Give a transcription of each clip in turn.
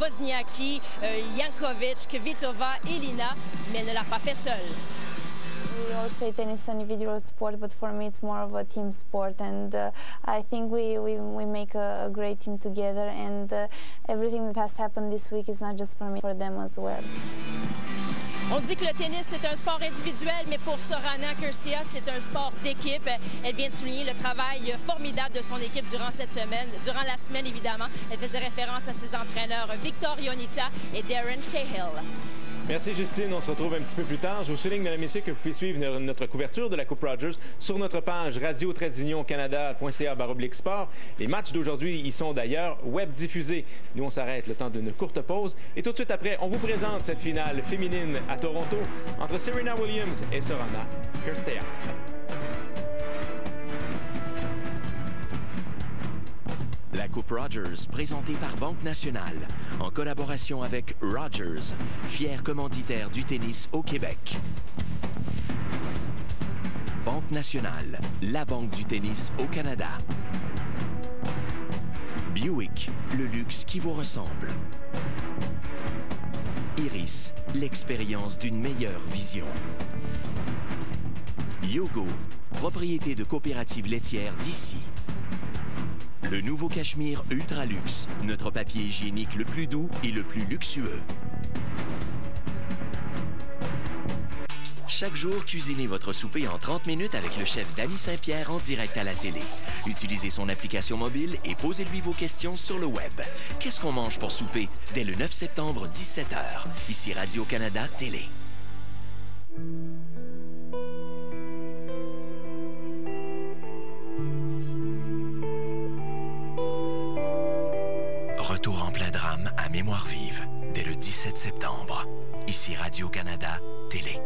Wozniacki, Jankovic, Kvitova, Elina, mais elle ne l'a pas fait seule. We all say tennis is an individual sport, but for me it's more of a team sport, and I think we make a great team together, and everything that has happened this week is not just for me, for them as well. On dit que le tennis, c'est un sport individuel, mais pour Sorana Cirstea, c'est un sport d'équipe. Elle vient de souligner le travail formidable de son équipe durant cette semaine. Durant la semaine, évidemment, elle faisait référence à ses entraîneurs Victor Ionita et Darren Cahill. Merci Justine, on se retrouve un petit peu plus tard. Je vous souligne, mesdames et messieurs, que vous pouvez suivre notre couverture de la Coupe Rogers sur notre page radio-canada.ca/sport. Les matchs d'aujourd'hui y sont d'ailleurs web diffusés. Nous, on s'arrête le temps d'une courte pause. Et tout de suite après, on vous présente cette finale féminine à Toronto entre Serena Williams et Sorana Cirstea. La Coupe Rogers, présentée par Banque Nationale, en collaboration avec Rogers, fier commanditaire du tennis au Québec. Banque Nationale, la banque du tennis au Canada. Buick, le luxe qui vous ressemble. Iris, l'expérience d'une meilleure vision. Yogo, propriété de coopérative laitière d'ici. Le nouveau Cachemire Ultra Luxe, notre papier hygiénique le plus doux et le plus luxueux. Chaque jour, cuisinez votre souper en 30 minutes avec le chef Danny Saint-Pierre en direct à la télé. Utilisez son application mobile et posez-lui vos questions sur le web. Qu'est-ce qu'on mange pour souper? Dès le 9 septembre, 17h. Ici Radio-Canada Télé. Retour en plein drame à Mémoire vive, dès le 17 septembre. Ici Radio-Canada Télé.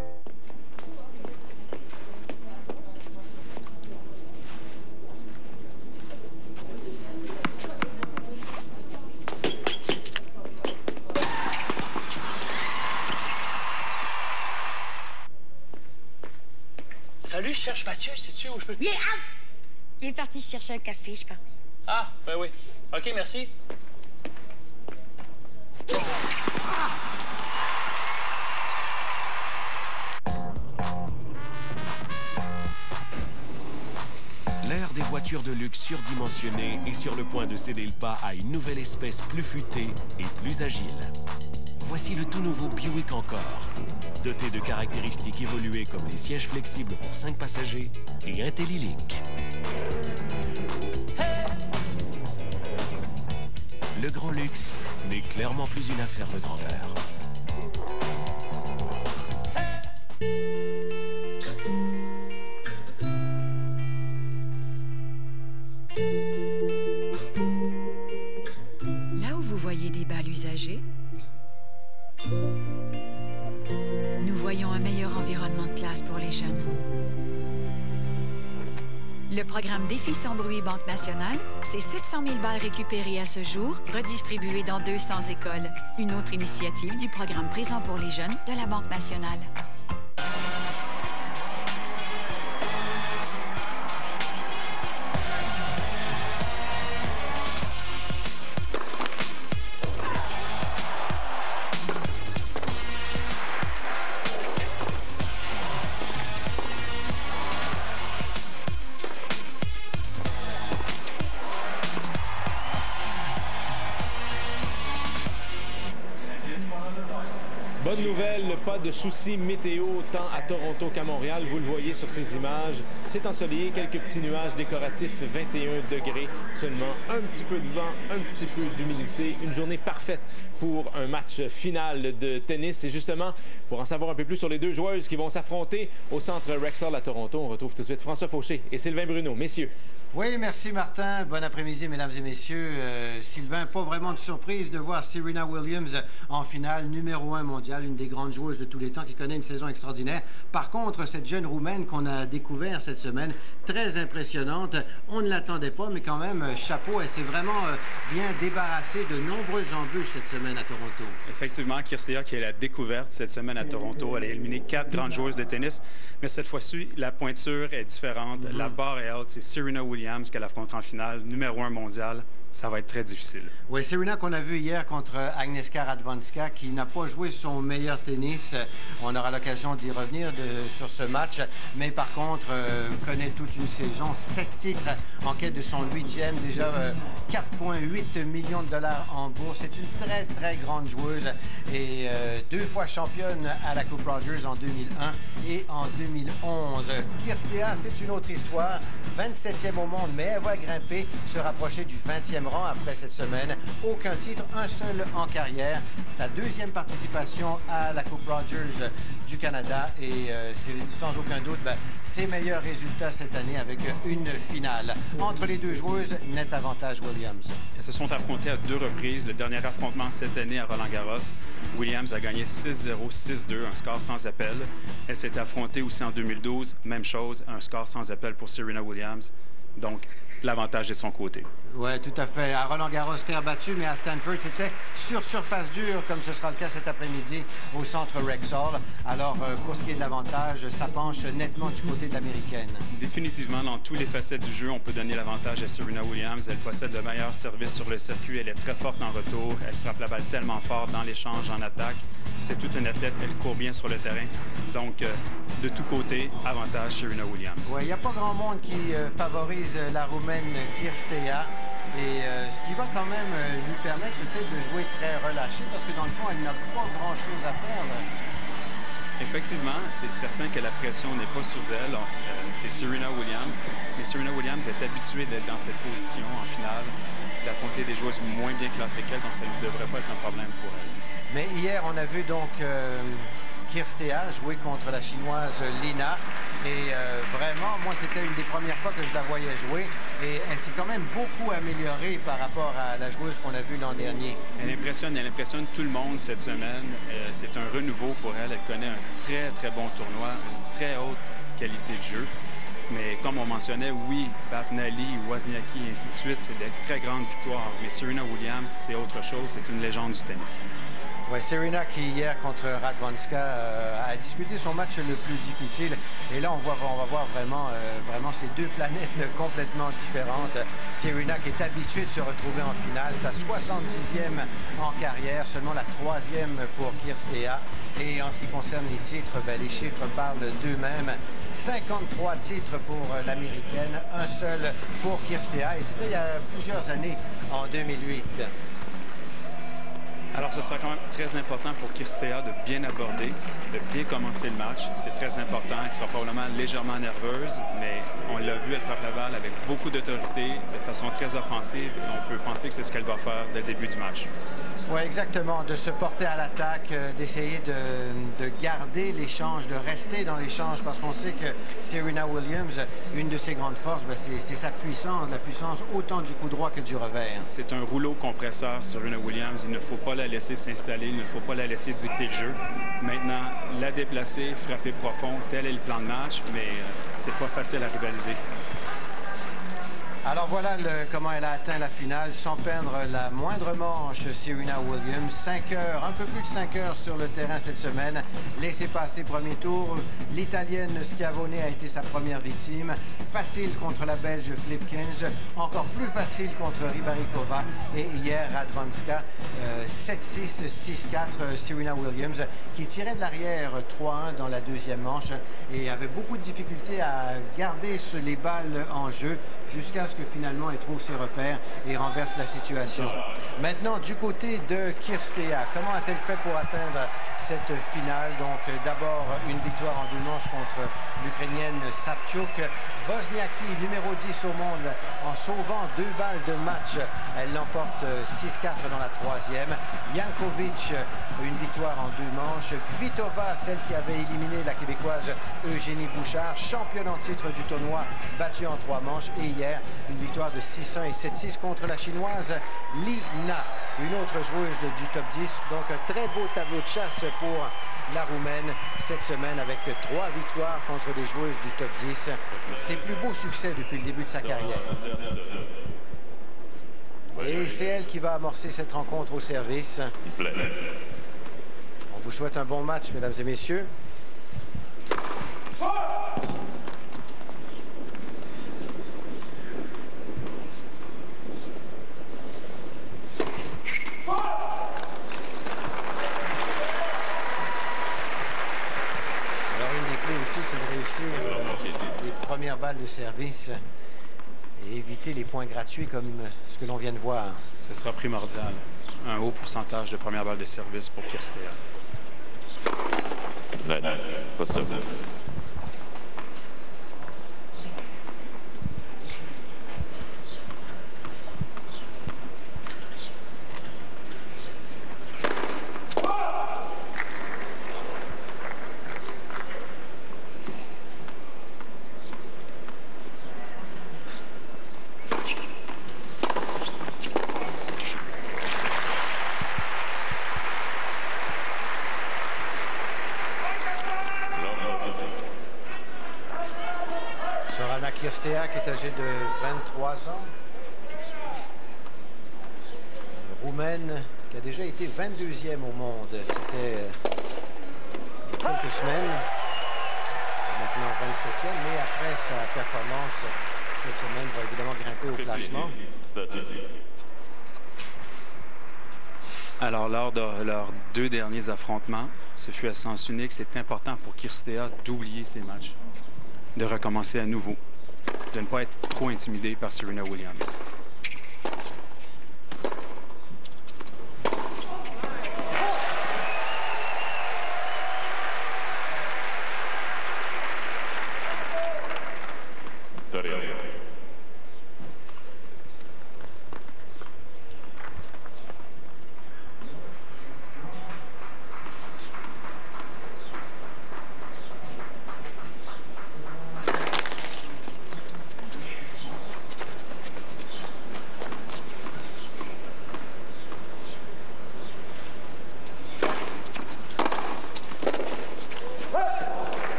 Salut, je cherche Mathieu, sais-tu où je peux... Il est out! Il est parti chercher un café, je pense. Ah, ben oui. OK, merci. L'ère des voitures de luxe surdimensionnées est sur le point de céder le pas à une nouvelle espèce plus futée et plus agile. Voici le tout nouveau Buick Encore, doté de caractéristiques évoluées comme les sièges flexibles pour 5 passagers et IntelliLink. Le grand luxe n'est clairement plus une affaire de grandeur. Là où vous voyez des balles usagées, nous voyons un meilleur environnement de classe pour les jeunes. Le programme Défi sans bruit Banque Nationale, c'est 700 000 balles récupérées à ce jour, redistribuées dans 200 écoles. Une autre initiative du programme Présent pour les jeunes de la Banque Nationale. Bonne nouvelle, pas de soucis météo tant à Toronto qu'à Montréal. Vous le voyez sur ces images. C'est ensoleillé, quelques petits nuages décoratifs, 21 degrés seulement. Un petit peu de vent, un petit peu d'humidité. Une journée parfaite pour un match final de tennis. Et justement, pour en savoir un peu plus sur les deux joueuses qui vont s'affronter au centre Rexall à Toronto, on retrouve tout de suite François Fauché et Sylvain Bruno. Messieurs. Oui, merci Martin. Bon après-midi, mesdames et messieurs. Sylvain, pas vraiment de surprise de voir Serena Williams en finale, numéro 1 mondial, une des grandes joueuses de tous les temps qui connaît une saison extraordinaire. Par contre, cette jeune Roumaine qu'on a découvert cette semaine, très impressionnante. On ne l'attendait pas, mais quand même, chapeau, elle s'est vraiment bien débarrassée de nombreuses embûches cette semaine à Toronto. Effectivement, Cirstea qui est la découverte cette semaine à Toronto. Elle a éliminé 4 grandes joueuses de tennis, mais cette fois-ci, la pointure est différente. La barre est haute. C'est Serena Williams qu'elle affronte en finale, numéro 1 mondial. ça va être très difficile. Oui, Serena qu'on a vu hier contre Agnieszka Radwanska, qui n'a pas joué son meilleur tennis. On aura l'occasion d'y revenir sur ce match, mais par contre, connaît toute une saison, 7 titres en quête de son 8e, déjà 4,8 millions de dollars en bourse. C'est une très, très grande joueuse et 2 fois championne à la Coupe Rogers en 2001 et en 2011. Kirstea, c'est une autre histoire, 27e au monde, mais elle va grimper, se rapprocher du 20e rang après cette semaine. Aucun titre, un seul en carrière. Sa 2e participation à la Coupe Rogers du Canada et c'est sans aucun doute ses meilleurs résultats cette année avec une finale. Entre les deux joueuses, net avantage Williams. Elles se sont affrontées à 2 reprises. Le dernier affrontement cette année à Roland-Garros, Williams a gagné 6-0, 6-2, un score sans appel. Elle s'est affrontée aussi en 2012, même chose, un score sans appel pour Serena Williams. Donc, l'avantage est de son côté. Oui, tout à fait. À Roland-Garros, terre battue, mais à Stanford, c'était sur surface dure, comme ce sera le cas cet après-midi au centre Rexall. Alors, pour ce qui est de l'avantage, ça penche nettement du côté de l'américaine. Définitivement, dans tous les facettes du jeu, on peut donner l'avantage à Serena Williams. Elle possède le meilleur service sur le circuit. Elle est très forte en retour. Elle frappe la balle tellement fort dans l'échange, en attaque. C'est toute une athlète. Elle court bien sur le terrain. Donc, de tous côtés, avantage Serena Williams. Oui, il n'y a pas grand monde qui favorise la Roumaine Kirstea. Et ce qui va quand même lui permettre peut-être de jouer très relâché parce que dans le fond, elle n'a pas grand-chose à perdre. Effectivement, c'est certain que la pression n'est pas sur elle. C'est Serena Williams. Mais Serena Williams est habituée d'être dans cette position en finale, d'affronter des joueuses moins bien classées qu'elle, donc ça ne devrait pas être un problème pour elle. Mais hier, on a vu donc Kirstea jouer contre la Chinoise Lina. Et vraiment, moi, c'était une des premières fois que je la voyais jouer. Et elle s'est quand même beaucoup améliorée par rapport à la joueuse qu'on a vue l'an dernier. Elle impressionne tout le monde cette semaine. C'est un renouveau pour elle. Elle connaît un très, très bon tournoi, une très haute qualité de jeu. Mais comme on mentionnait, oui, Batnali, Wozniacki et ainsi de suite, c'est des très grandes victoires. Mais Serena Williams, c'est autre chose. C'est une légende du tennis. Oui, Serena qui hier contre Radwanska a disputé son match le plus difficile. Et là, on va voir vraiment ces deux planètes complètement différentes. Serena qui est habituée de se retrouver en finale, sa 70e en carrière, seulement la 3e pour Kirstea. Et en ce qui concerne les titres, les chiffres parlent d'eux-mêmes. 53 titres pour l'Américaine, un seul pour Kirstea. Et c'était il y a plusieurs années, en 2008. Alors, ce sera quand même très important pour Kirstea de bien aborder, de bien commencer le match. C'est très important. Elle sera probablement légèrement nerveuse, mais on l'a vu, elle frappe la balle avec beaucoup d'autorité, de façon très offensive. Et on peut penser que c'est ce qu'elle va faire dès le début du match. Oui, exactement. De se porter à l'attaque, d'essayer de garder l'échange, de rester dans l'échange, parce qu'on sait que Serena Williams, une de ses grandes forces, c'est sa puissance, la puissance autant du coup droit que du revers. C'est un rouleau compresseur, Serena Williams. Il ne faut pas la laisser s'installer, il ne faut pas la laisser dicter le jeu. Maintenant, la déplacer, frapper profond, tel est le plan de match, mais c'est pas facile à rivaliser. Alors voilà comment elle a atteint la finale sans perdre la moindre manche, Serena Williams. 5 heures, un peu plus de 5 heures sur le terrain cette semaine. Laissez passer premier tour. L'Italienne Schiavone a été sa première victime. Facile contre la Belge Flipkens. Encore plus facile contre Rybarikova. Et hier, Radwanska, 7-6, 6-4, Serena Williams, qui tirait de l'arrière 3-1 dans la deuxième manche et avait beaucoup de difficultés à garder les balles en jeu jusqu'à ce que finalement elle trouve ses repères et renverse la situation. Maintenant, du côté de Kirstea, comment a-t-elle fait pour atteindre cette finale? Donc, d'abord, une victoire en 2 manches contre l'Ukrainienne Savchuk. Wozniacki, numéro 10 au monde, en sauvant 2 balles de match. Elle l'emporte 6-4 dans la 3e. Jankovic, une victoire en 2 manches. Kvitova, celle qui avait éliminé la Québécoise Eugénie Bouchard, championne en titre du tournoi, battue en 3 manches. Et hier, une victoire de 6-1 et 7-6 contre la Chinoise Lina, une autre joueuse du top 10. Donc, un très beau tableau de chasse pour la Roumaine cette semaine avec 3 victoires contre des joueuses du top 10. Ses plus beaux succès depuis le début de sa carrière. Et c'est elle qui va amorcer cette rencontre au service. On vous souhaite un bon match, mesdames et messieurs. réussir les premières balles de service et éviter les points gratuits comme ce que l'on vient de voir. Ce sera primordial. Un haut pourcentage de premières balles de service pour Kirstea. Sorana Kirstea, qui est âgée de 23 ans. Roumaine, qui a déjà été 22e au monde. C'était il y a quelques semaines. Maintenant 27e, mais après sa performance cette semaine, va évidemment grimper au classement. Alors, lors de leurs 2 derniers affrontements, ce fut à sens unique. C'est important pour Kirstea d'oublier ces matchs, de recommencer à nouveau, de ne pas être trop intimidé par Serena Williams.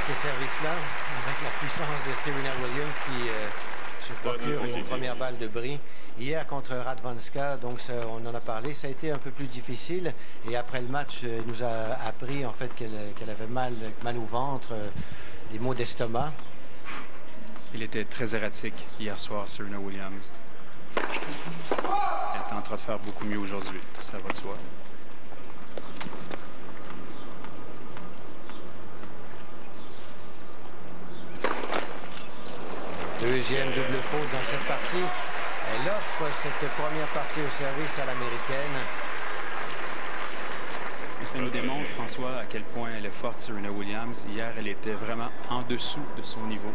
Ces services-là, avec la puissance de Serena Williams qui se procure une première balle de bris. Hier contre Radwanska, donc ça, on en a parlé, ça a été un peu plus difficile. Et après le match, elle nous a appris en fait qu'elle avait mal au ventre, des maux d'estomac. Il était très erratique hier soir, Serena Williams. Elle tentera de faire beaucoup mieux aujourd'hui, ça va de soi. Deuxième double faute dans cette partie. Elle offre cette première partie au service à l'américaine. Et ça nous démontre, François, à quel point elle est forte, Serena Williams. Hier, elle était vraiment en dessous de son niveau.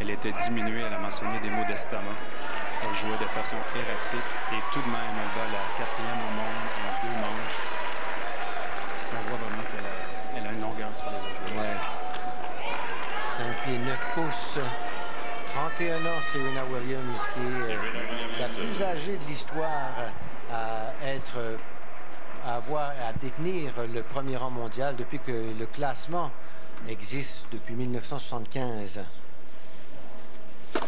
Elle était diminuée, elle a mentionné des maux d'estomac. Elle jouait de façon erratique et tout de même, elle bat la 4e au monde en 2 manches. On voit vraiment qu'elle a une longueur sur les autres joueurs. Ouais. 5 pieds 9 pouces. 31 ans, Serena Williams, qui est la plus âgée de l'histoire à détenir le premier rang mondial depuis que le classement existe depuis 1975. Très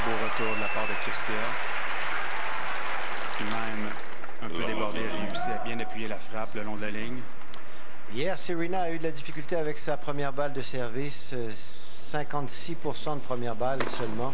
beau retour de la part de Kirstea, qui même un peu débordé a réussi à bien appuyer la frappe le long de la ligne. Hier, Serena a eu de la difficulté avec sa première balle de service, 56% de première balle seulement.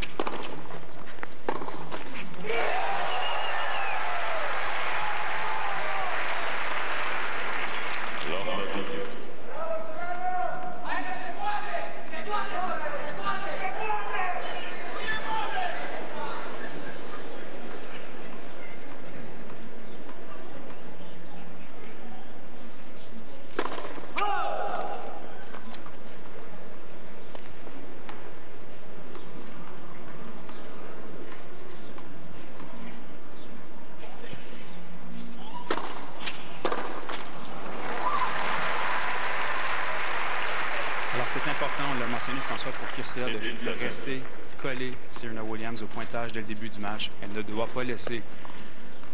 C'est important, on l'a mentionné, François, pour Kirstea, de rester collé Serena Williams au pointage dès le début du match. Elle ne doit pas laisser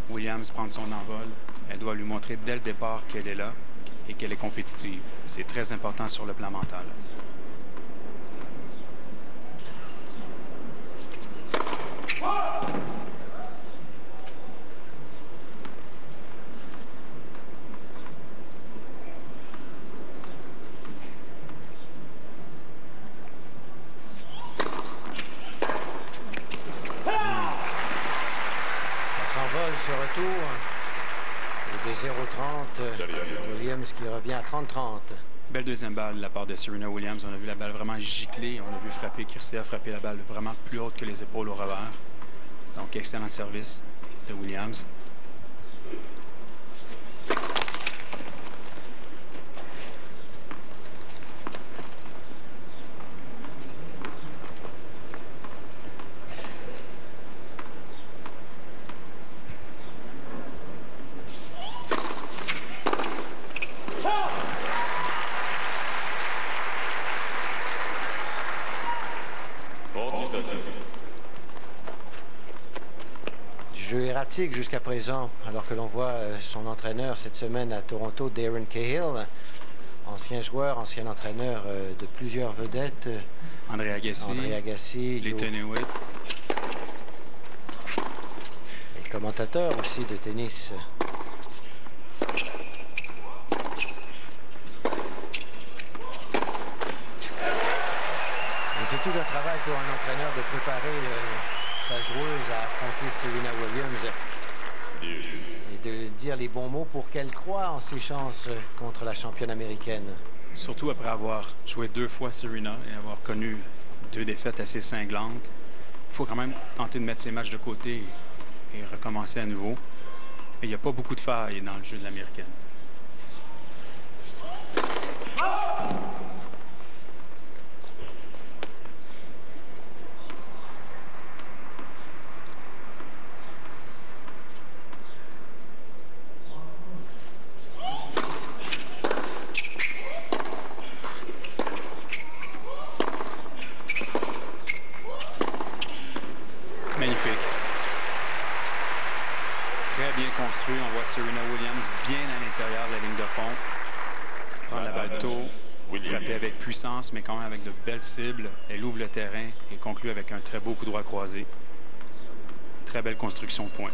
Williams prendre son envol. Elle doit lui montrer dès le départ qu'elle est là et qu'elle est compétitive. C'est très important sur le plan mental. Ce retour. Et de 0-30, Williams qui revient à 30-30. Belle deuxième balle de la part de Serena Williams. On a vu la balle vraiment gicler. On a vu frapper Kirstea frapper la balle vraiment plus haute que les épaules au revers. Donc, excellent service de Williams. Jusqu'à présent, alors que l'on voit son entraîneur cette semaine à Toronto, Darren Cahill, ancien joueur, ancien entraîneur de plusieurs vedettes. André Agassi, Leighton Hewitt. Et commentateur aussi de tennis. Et c'est tout un travail pour un entraîneur de préparer sa joueuse à affronter Serena Williams et de dire les bons mots pour qu'elle croie en ses chances contre la championne américaine. Surtout après avoir joué 2 fois Serena et avoir connu 2 défaites assez cinglantes. Il faut quand même tenter de mettre ses matchs de côté et recommencer à nouveau. Et il n'y a pas beaucoup de failles dans le jeu de l'américaine. On voit Serena Williams bien à l'intérieur de la ligne de fond. Prendre la balle tôt, frapper avec puissance, mais quand même avec de belles cibles. Elle ouvre le terrain et conclut avec un très beau coup droit croisé. Très belle construction de points.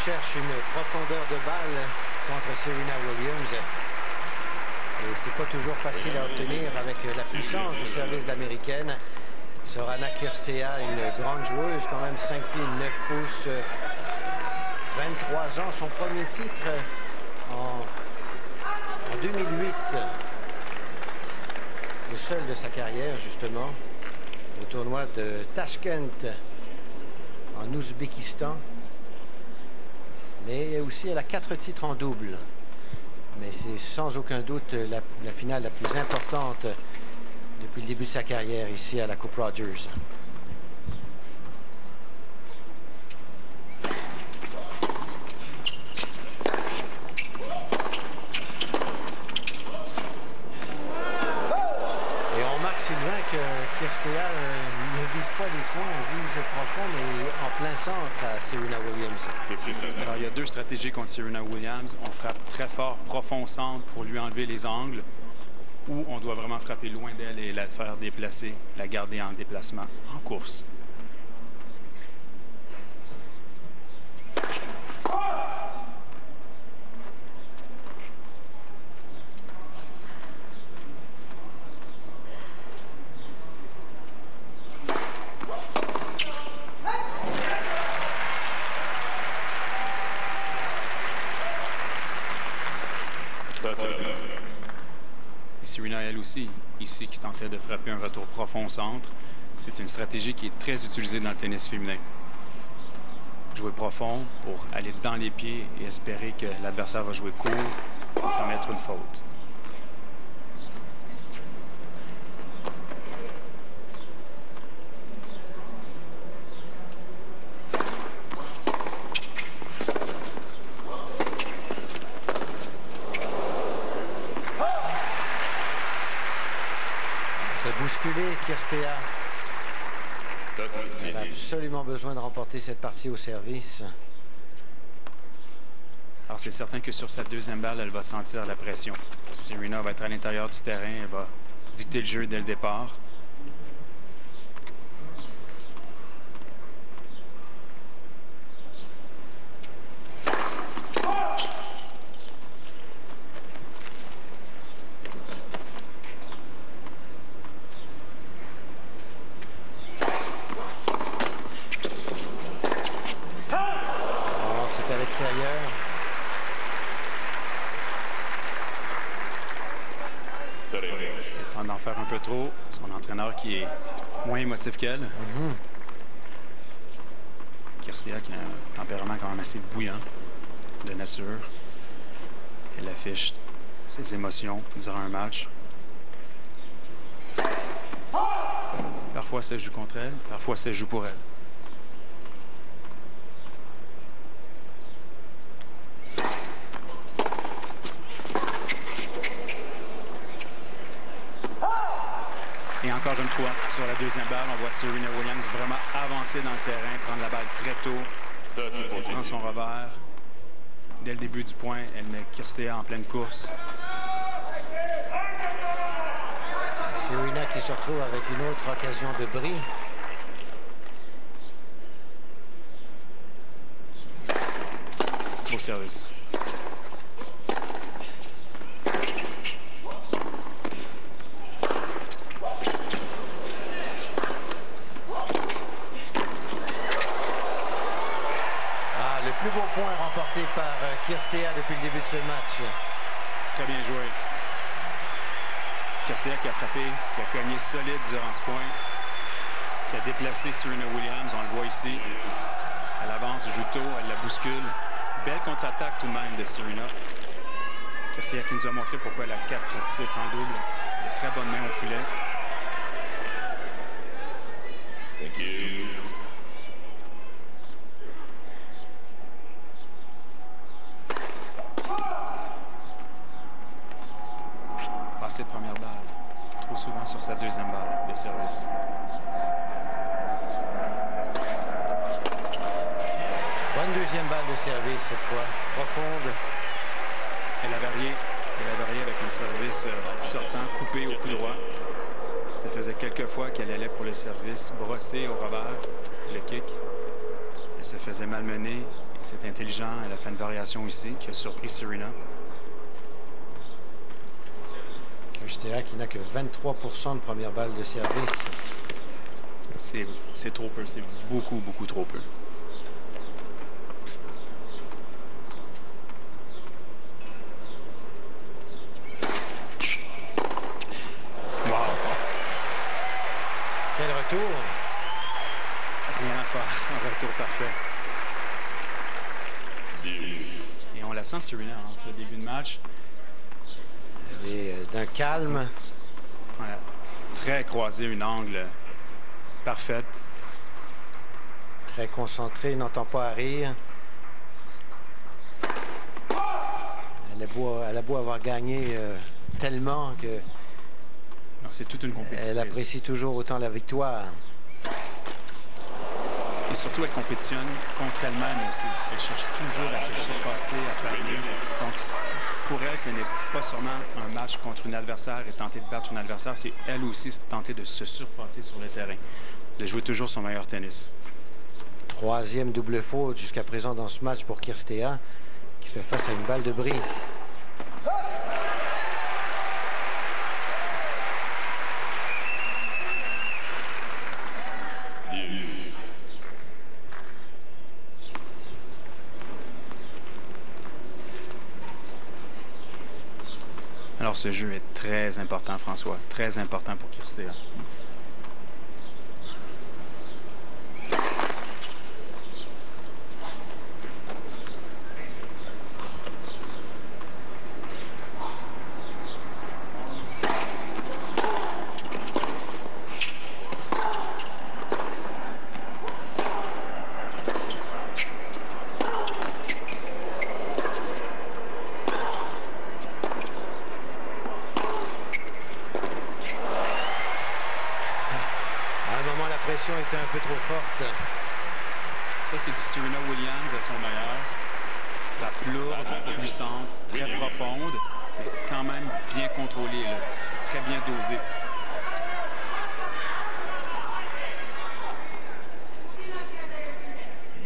Cherche une profondeur de balle contre Serena Williams. Et c'est pas toujours facile à obtenir avec la puissance du service de l'américaine. Sorana Cirstea, une grande joueuse, quand même 5 pieds 9 pouces, 23 ans, son premier titre en 2008. Le seul de sa carrière, justement, au tournoi de Tashkent en Ouzbékistan. Mais aussi, elle a 4 titres en double. Mais c'est sans aucun doute la finale la plus importante depuis le début de sa carrière ici à la Coupe Rogers. Et on remarque, Sylvain, que Kirstea ne vise pas les coins, elle vise profond, mais en plein centre à Serena Williams. Alors, il y a 2 stratégies contre Serena Williams. On frappe très fort, profond au centre pour lui enlever les angles, ou on doit vraiment frapper loin d'elle et la faire déplacer, la garder en déplacement, en course. Et Serena, elle aussi, ici, qui tentait de frapper un retour profond au centre. C'est une stratégie qui est très utilisée dans le tennis féminin. Jouer profond pour aller dans les pieds et espérer que l'adversaire va jouer court pour commettre une faute. Bousculé, Kirstea. Elle a absolument besoin de remporter cette partie au service. Alors, c'est certain que sur sa deuxième balle, elle va sentir la pression. Serena va être à l'intérieur du terrain. Elle va dicter le jeu dès le départ. C'est à l'extérieur. Elle tente d'en faire un peu trop. Son entraîneur qui est moins émotif qu'elle. Kirstea qui a un tempérament quand même assez bouillant de nature. Elle affiche ses émotions durant un match. Parfois, ça joue contre elle. Parfois, ça joue pour elle. Et encore une fois, sur la deuxième balle, on voit Serena Williams vraiment avancer dans le terrain, prendre la balle très tôt, prendre son revers. Dès le début du point, elle met Kirstea en pleine course. Serena qui se retrouve avec une autre occasion de bris. Beau service. Le plus beau point remporté par Kirstea depuis le début de ce match. Très bien joué. Kirstea qui a frappé, qui a cogné solide durant ce point, qui a déplacé Serena Williams, on le voit ici. Elle avance, joue tôt, elle la bouscule. Belle contre-attaque tout de même de Serena. Kirstea qui nous a montré pourquoi elle a 4 titres en double. De très bonnes mains au filet. Thank you. Passé de première balle. Trop souvent sur sa deuxième balle des services. Bonne deuxième balle de service cette fois. Profonde. Elle a varié avec un service sortant, coupé au coup droit. Ça faisait quelques fois qu'elle allait pour le service brossé au revers, le kick. Elle se faisait malmener. C'est intelligent. Elle a fait une variation ici qui a surpris Serena. Kirstea qui n'a que 23% de première balle de service. C'est trop peu. C'est beaucoup, beaucoup trop peu. Wow! Quel retour! Rien à faire. Un retour parfait. Et on la sent, Serena, en ce début de match. Et d'un calme. Voilà. Très croisé, une angle parfaite. Très concentré, n'entend pas à rire. Elle a beau avoir gagné tellement que... C'est toute une compétition. Elle apprécie toujours autant la victoire. Et surtout, elle compétitionne contre elle-même aussi. Elle cherche toujours à se surpasser, à faire mieux. Donc, pour elle, ce n'est pas seulement un match contre une adversaire et tenter de battre une adversaire, c'est elle aussi tenter de se surpasser sur le terrain, de jouer toujours son meilleur tennis. Troisième double faute jusqu'à présent dans ce match pour Kirstea, qui fait face à une balle de bris. Alors, ce jeu est très important, François. Très important pour Kirstea. Était un peu trop forte. Ça, c'est du Serena Williams à son meilleur. Frappe frappe lourde, puissante, très profonde, mais quand même bien contrôlée. C'est très bien dosé.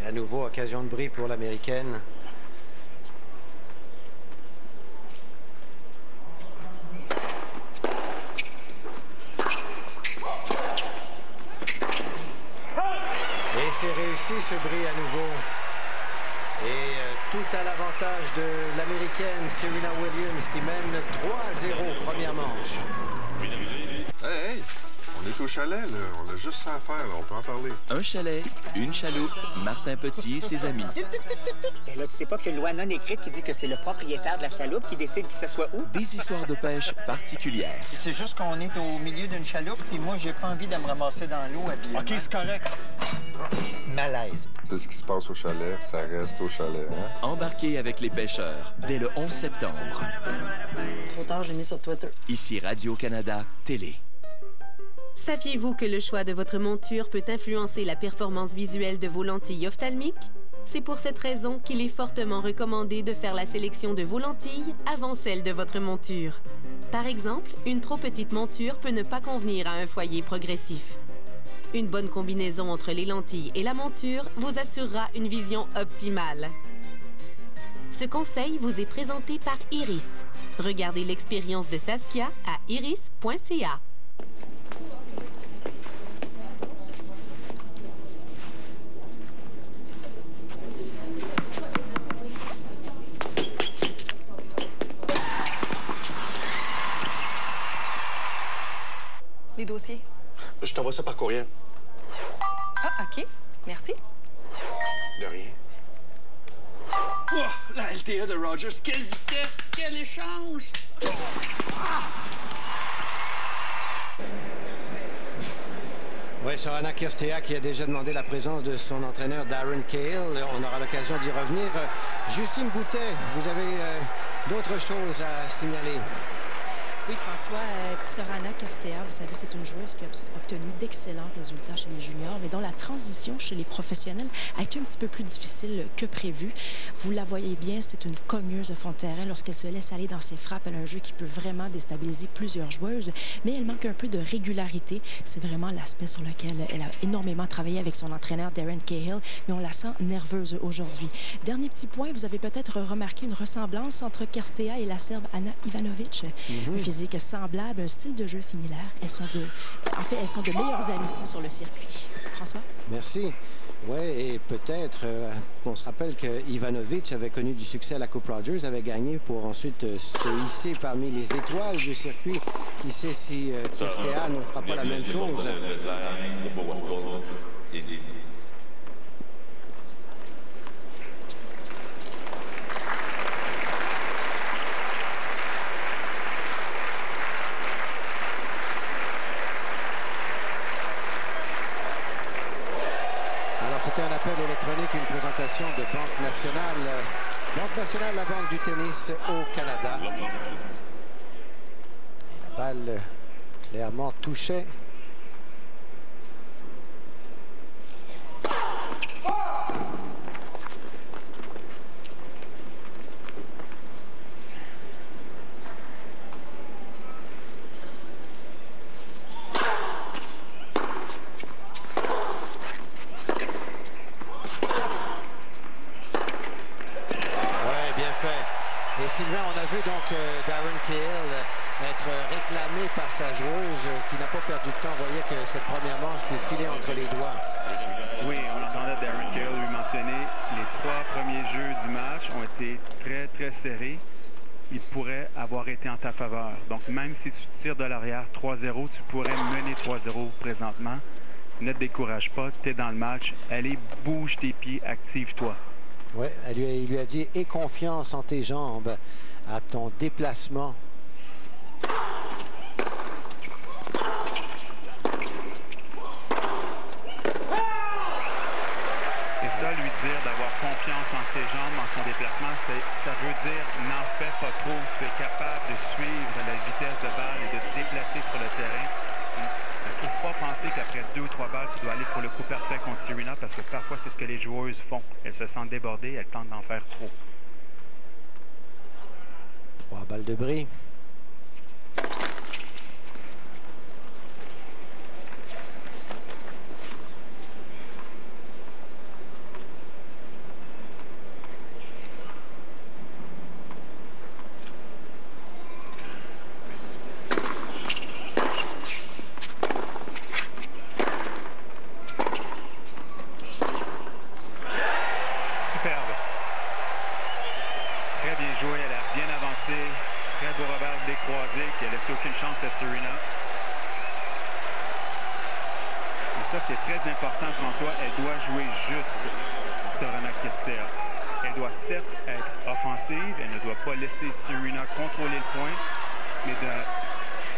Et à nouveau, occasion de bris pour l'Américaine. Et c'est réussi ce bris à nouveau. Et tout à l'avantage de l'Américaine Serena Williams qui mène 3-0 première manche. Hey, on est au chalet, là. On a juste ça à faire, là. On peut en parler. Un chalet, une chaloupe, Martin Petit et ses amis. Mais là, tu sais pas qu'il y a une loi non écrite qui dit que c'est le propriétaire de la chaloupe qui décide qui s'assoit où? Des histoires de pêche particulières. C'est juste qu'on est au milieu d'une chaloupe, puis moi, j'ai pas envie de me ramasser dans l'eau habillé. OK, c'est correct. Malaise. C'est ce qui se passe au chalet, ça reste au chalet, hein? Embarquez avec les pêcheurs dès le 11 septembre. Trop tard, je l'ai mis sur Twitter. Ici Radio-Canada Télé. Saviez-vous que le choix de votre monture peut influencer la performance visuelle de vos lentilles ophtalmiques? C'est pour cette raison qu'il est fortement recommandé de faire la sélection de vos lentilles avant celle de votre monture. Par exemple, une trop petite monture peut ne pas convenir à un foyer progressif. Une bonne combinaison entre les lentilles et la monture vous assurera une vision optimale. Ce conseil vous est présenté par Iris. Regardez l'expérience de Saskia à iris.ca. Les dossiers. Je t'envoie ça par courriel. Ah, OK. Merci. De rien. Oh, la LTA de Rogers, quelle vitesse, quel échange! Oui, Sorana Cirstea qui a déjà demandé la présence de son entraîneur Darren Cahill. On aura l'occasion d'y revenir. Justine Boutet, vous avez d'autres choses à signaler? Oui, François, Sorana Cirstea, vous savez, c'est une joueuse qui a obtenu d'excellents résultats chez les juniors, mais dont la transition chez les professionnels a été un petit peu plus difficile que prévu. Vous la voyez bien, c'est une cogneuse de fond de terrain. Lorsqu'elle se laisse aller dans ses frappes, elle a un jeu qui peut vraiment déstabiliser plusieurs joueuses, mais elle manque un peu de régularité. C'est vraiment l'aspect sur lequel elle a énormément travaillé avec son entraîneur Darren Cahill, mais on la sent nerveuse aujourd'hui. Dernier petit point, vous avez peut-être remarqué une ressemblance entre Cirstea et la Serbe Ana Ivanovic. Physique semblable, un style de jeu similaire. Elles sont de meilleures amies sur le circuit. François? Merci. Oui, et peut-être, on se rappelle que Ivanovic avait connu du succès à la Coupe Rogers, avait gagné pour ensuite se hisser parmi les étoiles du circuit. Qui sait si Cirstea ne fera pas la même chose? C'était un appel électronique, une présentation de Banque Nationale. Banque Nationale, la banque du tennis au Canada. Et la balle clairement touchait. Sylvain, on a vu donc Darren Cahill être réclamé par sa joueuse qui n'a pas perdu de temps. On voyait que cette première manche lui filait entre les doigts. Oui, on entendait Darren Cahill lui mentionner les 3 premiers jeux du match ont été très, très serrés. Ils pourraient avoir été en ta faveur. Donc, même si tu tires de l'arrière 3-0, tu pourrais mener 3-0 présentement. Ne te décourage pas, tu es dans le match. Allez, bouge tes pieds, active-toi. Oui, il lui a dit « Aie confiance en tes jambes, à ton déplacement. » Et ça, lui dire d'avoir confiance en ses jambes, en son déplacement, ça veut dire n'en fais pas trop. Tu es capable de suivre la vitesse de balle et de te déplacer sur le terrain. Il ne faut pas penser qu'après 2 ou 3 balles, tu dois aller pour le coup parfait contre Serena parce que parfois, c'est ce que les joueuses font. Elles se sentent débordées, elles tentent d'en faire trop. 3 balles de bris. Superbe. Très bien joué, elle a bien avancé. Très beau revers décroisé qui a laissé aucune chance à Serena. Et ça, c'est très important, François. Elle doit jouer juste, Sorana Cirstea. Elle doit certes être offensive, elle ne doit pas laisser Serena contrôler le point, mais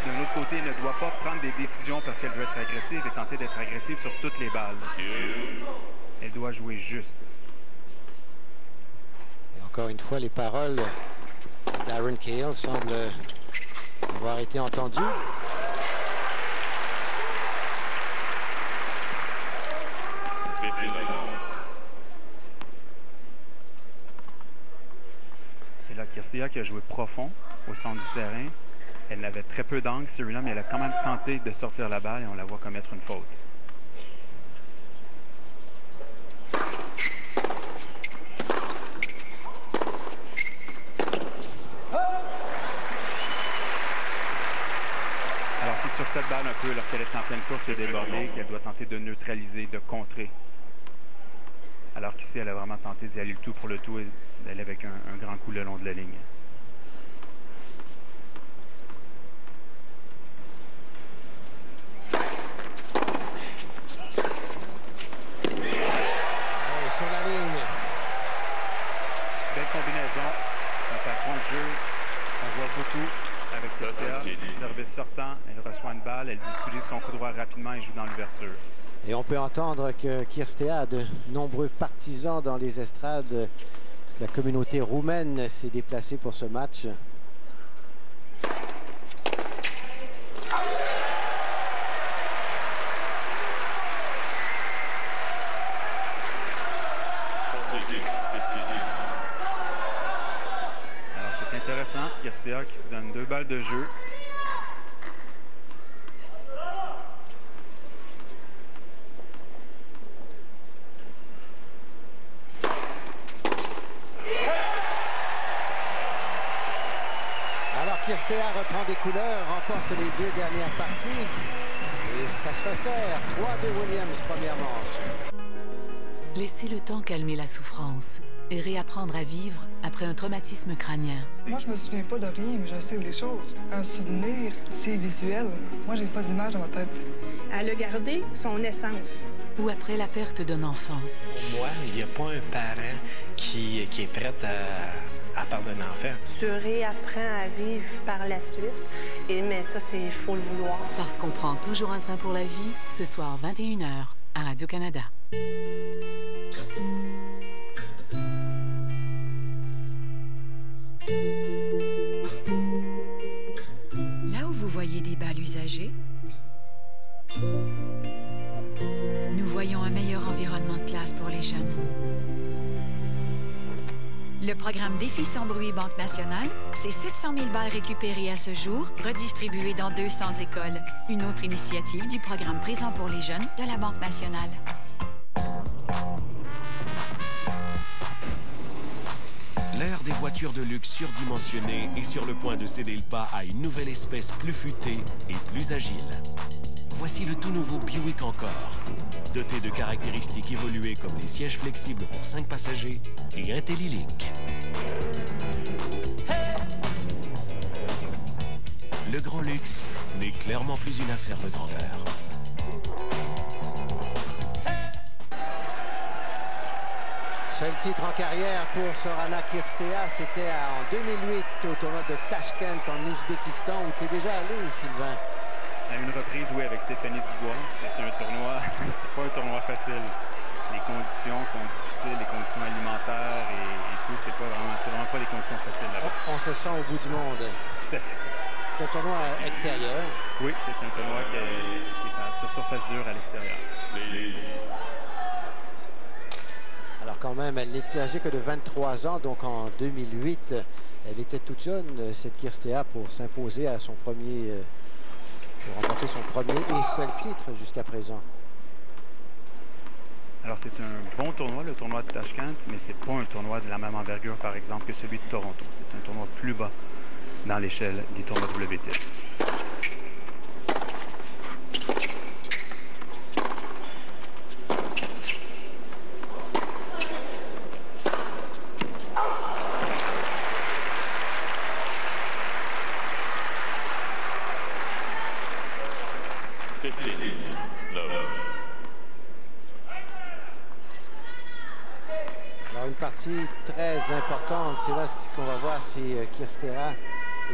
d'un autre côté, elle ne doit pas prendre des décisions parce qu'elle veut être agressive et tenter d'être agressive sur toutes les balles. Elle doit jouer juste. Et encore une fois, les paroles de Darren Cahill semblent avoir été entendues. Et là, Cirstea qui a joué profond au centre du terrain. Elle avait très peu d'angle, Serena, mais elle a quand même tenté de sortir la balle et on la voit commettre une faute. Alors c'est sur cette balle un peu, lorsqu'elle est en pleine course et débordée, qu'elle doit tenter de neutraliser, de contrer. Alors qu'ici, elle a vraiment tenté d'y aller le tout pour le tout et d'aller avec un grand coup le long de la ligne. Sur la ligne. Belle combinaison. Un patron de jeu, on voit beaucoup avec Cirstea. Service sortant, elle reçoit une balle, elle utilise son coup droit rapidement et joue dans l'ouverture. Et on peut entendre que Cirstea a de nombreux partisans dans les estrades. Toute la communauté roumaine s'est déplacée pour ce match. Alors c'est intéressant, Cirstea qui se donne 2 balles de jeu. Cirstea reprend des couleurs, remporte les 2 dernières parties et ça se resserre. 3-2 Williams, première manche. Laissez le temps calmer la souffrance et réapprendre à vivre après un traumatisme crânien. Moi, je me souviens pas de rien, mais je sais des choses. Un souvenir, c'est visuel. Moi, j'ai pas d'image dans ma tête. Elle a gardé son essence. Ou après la perte d'un enfant. Pour moi, il n'y a pas un parent qui est prêt à pardonner un enfant. Tu réapprends à vivre par la suite, mais ça, c'est faut le vouloir. Parce qu'on prend toujours un train pour la vie, ce soir 21h à Radio-Canada. Là où vous voyez des balles usagées, nous voyons un meilleur environnement de classe pour les jeunes. Le programme Défi sans bruit Banque nationale, c'est 700 000 balles récupérées à ce jour, redistribuées dans 200 écoles. Une autre initiative du programme Présent pour les jeunes de la Banque nationale. L'ère des voitures de luxe surdimensionnées est sur le point de céder le pas à une nouvelle espèce plus futée et plus agile. Voici le tout nouveau Buick Encore, doté de caractéristiques évoluées comme les sièges flexibles pour 5 passagers et IntelliLink. Le grand luxe n'est clairement plus une affaire de grandeur. Seul titre en carrière pour Sorana Cirstea, c'était en 2008 au tournoi de Tashkent en Ouzbékistan où tu es déjà allé, Sylvain. À une reprise, oui, avec Stéphanie Dubois. C'est un tournoi, c'est pas un tournoi facile. Les conditions sont difficiles, les conditions alimentaires et tout, c'est vraiment pas des conditions faciles là-bas. On se sent au bout du monde. Tout à fait. C'est un tournoi extérieur. Oui, c'est un tournoi qui est sur surface dure à l'extérieur. Alors quand même, elle n'était âgée que de 23 ans, donc en 2008, elle était toute jeune, cette Kirstea, pour s'imposer à son premier, pour remporter son premier et seul titre jusqu'à présent. Alors, c'est un bon tournoi, le tournoi de Tashkent, mais c'est pas un tournoi de la même envergure, par exemple, que celui de Toronto. C'est un tournoi plus bas dans l'échelle des tournois WTA. Très importante, c'est là qu'on va voir si Kirstea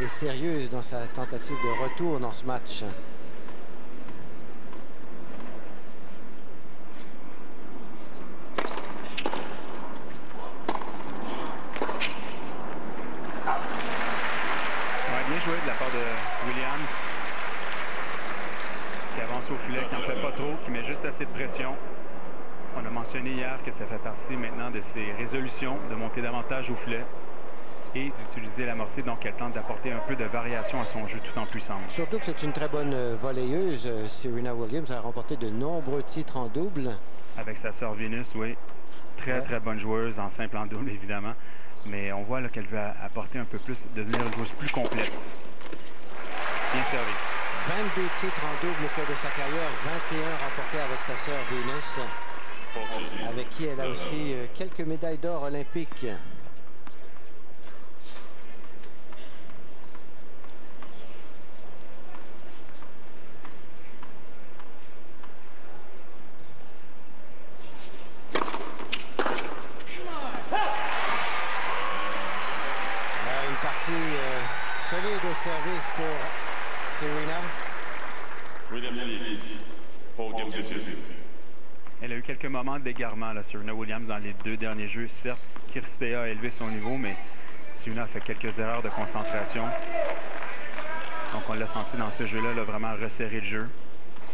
est sérieuse dans sa tentative de retour dans ce match. Ouais, bien joué de la part de Williams, qui avance au filet, qui n'en fait pas trop, qui met juste assez de pression. On a mentionné hier que ça fait partie maintenant de ses résolutions de monter davantage au filet et d'utiliser l'amorti. Donc, elle tente d'apporter un peu de variation à son jeu tout en puissance. Surtout que c'est une très bonne volleyeuse. Serena Williams a remporté de nombreux titres en double. Avec sa sœur Venus, oui. Très bonne joueuse en simple en double, évidemment. Mais on voit qu'elle veut apporter un peu plus, devenir une joueuse plus complète. Bien servi. 22 titres en double au cours de sa carrière, 21 remportés avec sa sœur Venus, avec qui elle a aussi quelques médailles d'or olympiques. Une partie solide au service pour Serena. Elle a eu quelques moments d'égarement, Serena Williams, dans les deux derniers jeux. Certes, Kirstea a élevé son niveau, mais Serena a fait quelques erreurs de concentration. Donc, on l'a senti dans ce jeu-là, vraiment resserrer le jeu,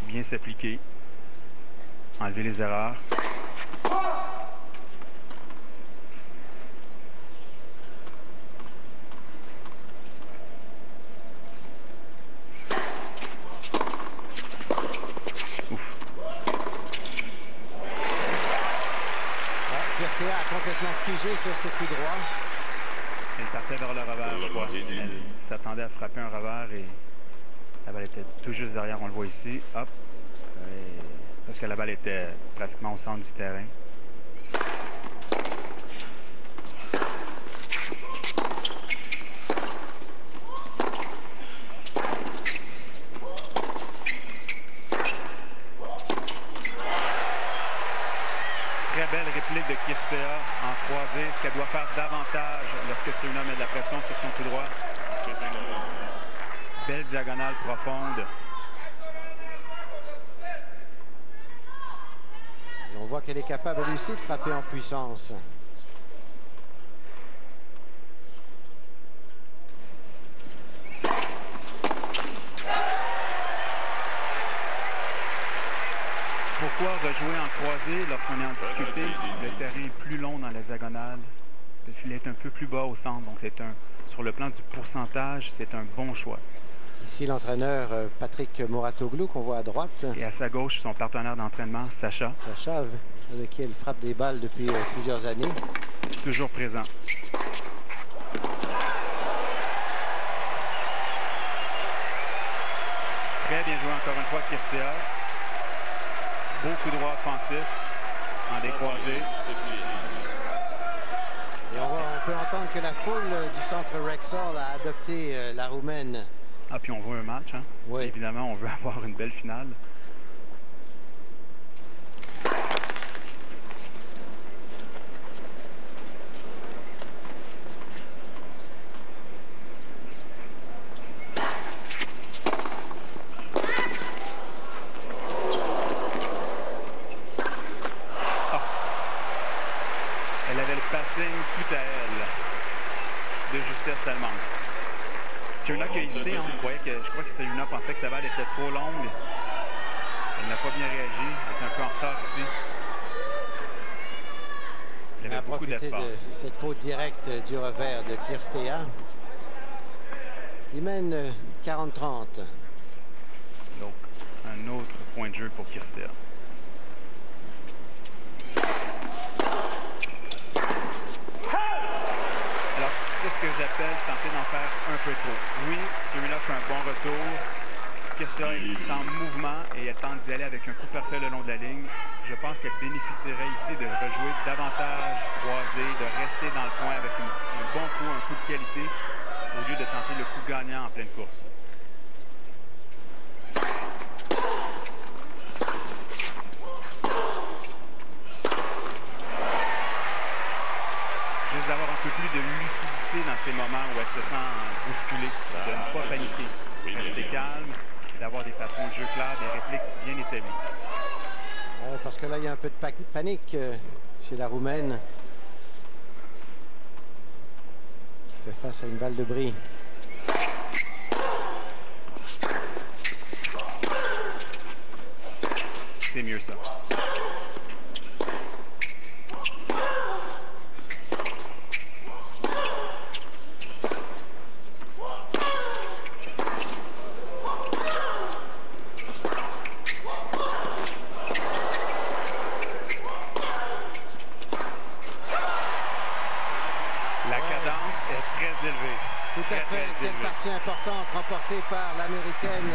bien s'appliquer, enlever les erreurs. Kirstea a complètement figé sur ce coup droit. Elle partait vers le revers, je crois. Elle s'attendait à frapper un revers et la balle était tout juste derrière, on le voit ici. Hop. Parce que la balle était pratiquement au centre du terrain. Très belle réplique de Kirstea en croisée, ce qu'elle doit faire davantage lorsque Serena met de la pression sur son coup droit. Belle diagonale profonde. Et on voit qu'elle est capable elle aussi de frapper en puissance. Pourquoi rejouer en croisée lorsqu'on est en difficulté? Le terrain est plus long dans la diagonale. Le filet est un peu plus bas au centre. Donc, sur le plan du pourcentage, c'est un bon choix. Ici, l'entraîneur Patrick Mouratoglou, qu'on voit à droite. Et à sa gauche, son partenaire d'entraînement, Sacha. Sacha, avec qui elle frappe des balles depuis plusieurs années. Toujours présent. Très bien joué encore une fois, Kirstea. Beau coup droit offensif en décroisé. Et on peut entendre que la foule du centre Rexall a adopté la Roumaine. Ah, puis on veut un match, hein? Oui. Évidemment, on veut avoir une belle finale. Tout à elle, de justesse allemande. Serena qui a hésité, hein, je crois que Serena pensait que sa balle était trop longue. Elle n'a pas bien réagi, elle est un peu en retard ici. Elle a beaucoup d'espace. De cette faute directe du revers de Kirstea. Il mène 40-30. Donc, un autre point de jeu pour Kirstea. Alors, c'est ce que j'appelle tenter d'en faire un peu trop. Oui, Serena fait un bon retour. Kirstea est en mouvement et elle tente d'y aller avec un coup parfait le long de la ligne. Je pense qu'elle bénéficierait ici de rejouer davantage croisé, de rester dans le point avec un bon coup, un coup de qualité, au lieu de tenter le coup gagnant en pleine course. Juste d'avoir un peu plus de lucidité dans ces moments où elle se sent bousculée, de ne pas paniquer, rester calme, d'avoir des patrons de jeu clairs, des répliques bien établies. Parce que là, il y a un peu de panique chez la Roumaine qui fait face à une balle de bris. C'est mieux ça. Importante remportée par l'Américaine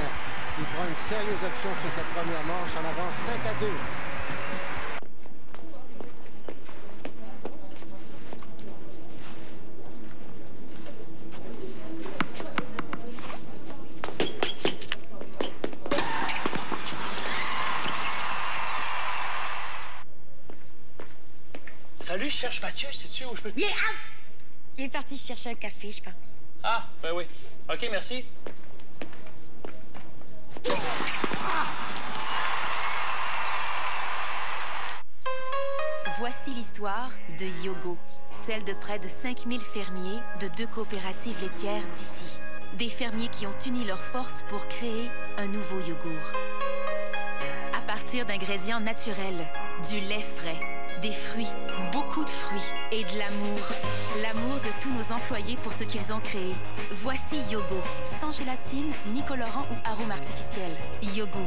qui prend une sérieuse option sur cette première manche en avance 5-2. Salut, je cherche Mathieu, sais-tu où je peux... Il est out! Il est parti chercher un café, je pense. Ah, ben oui. OK, merci. Voici l'histoire de Yogo, celle de près de 5000 fermiers de 2 coopératives laitières d'ici. Des fermiers qui ont uni leurs forces pour créer un nouveau yogourt. À partir d'ingrédients naturels, du lait frais, des fruits, beaucoup de fruits et de l'amour. L'amour de tous nos employés pour ce qu'ils ont créé. Voici Yogo, sans gélatine, ni colorant ou arôme artificiel. Yogo,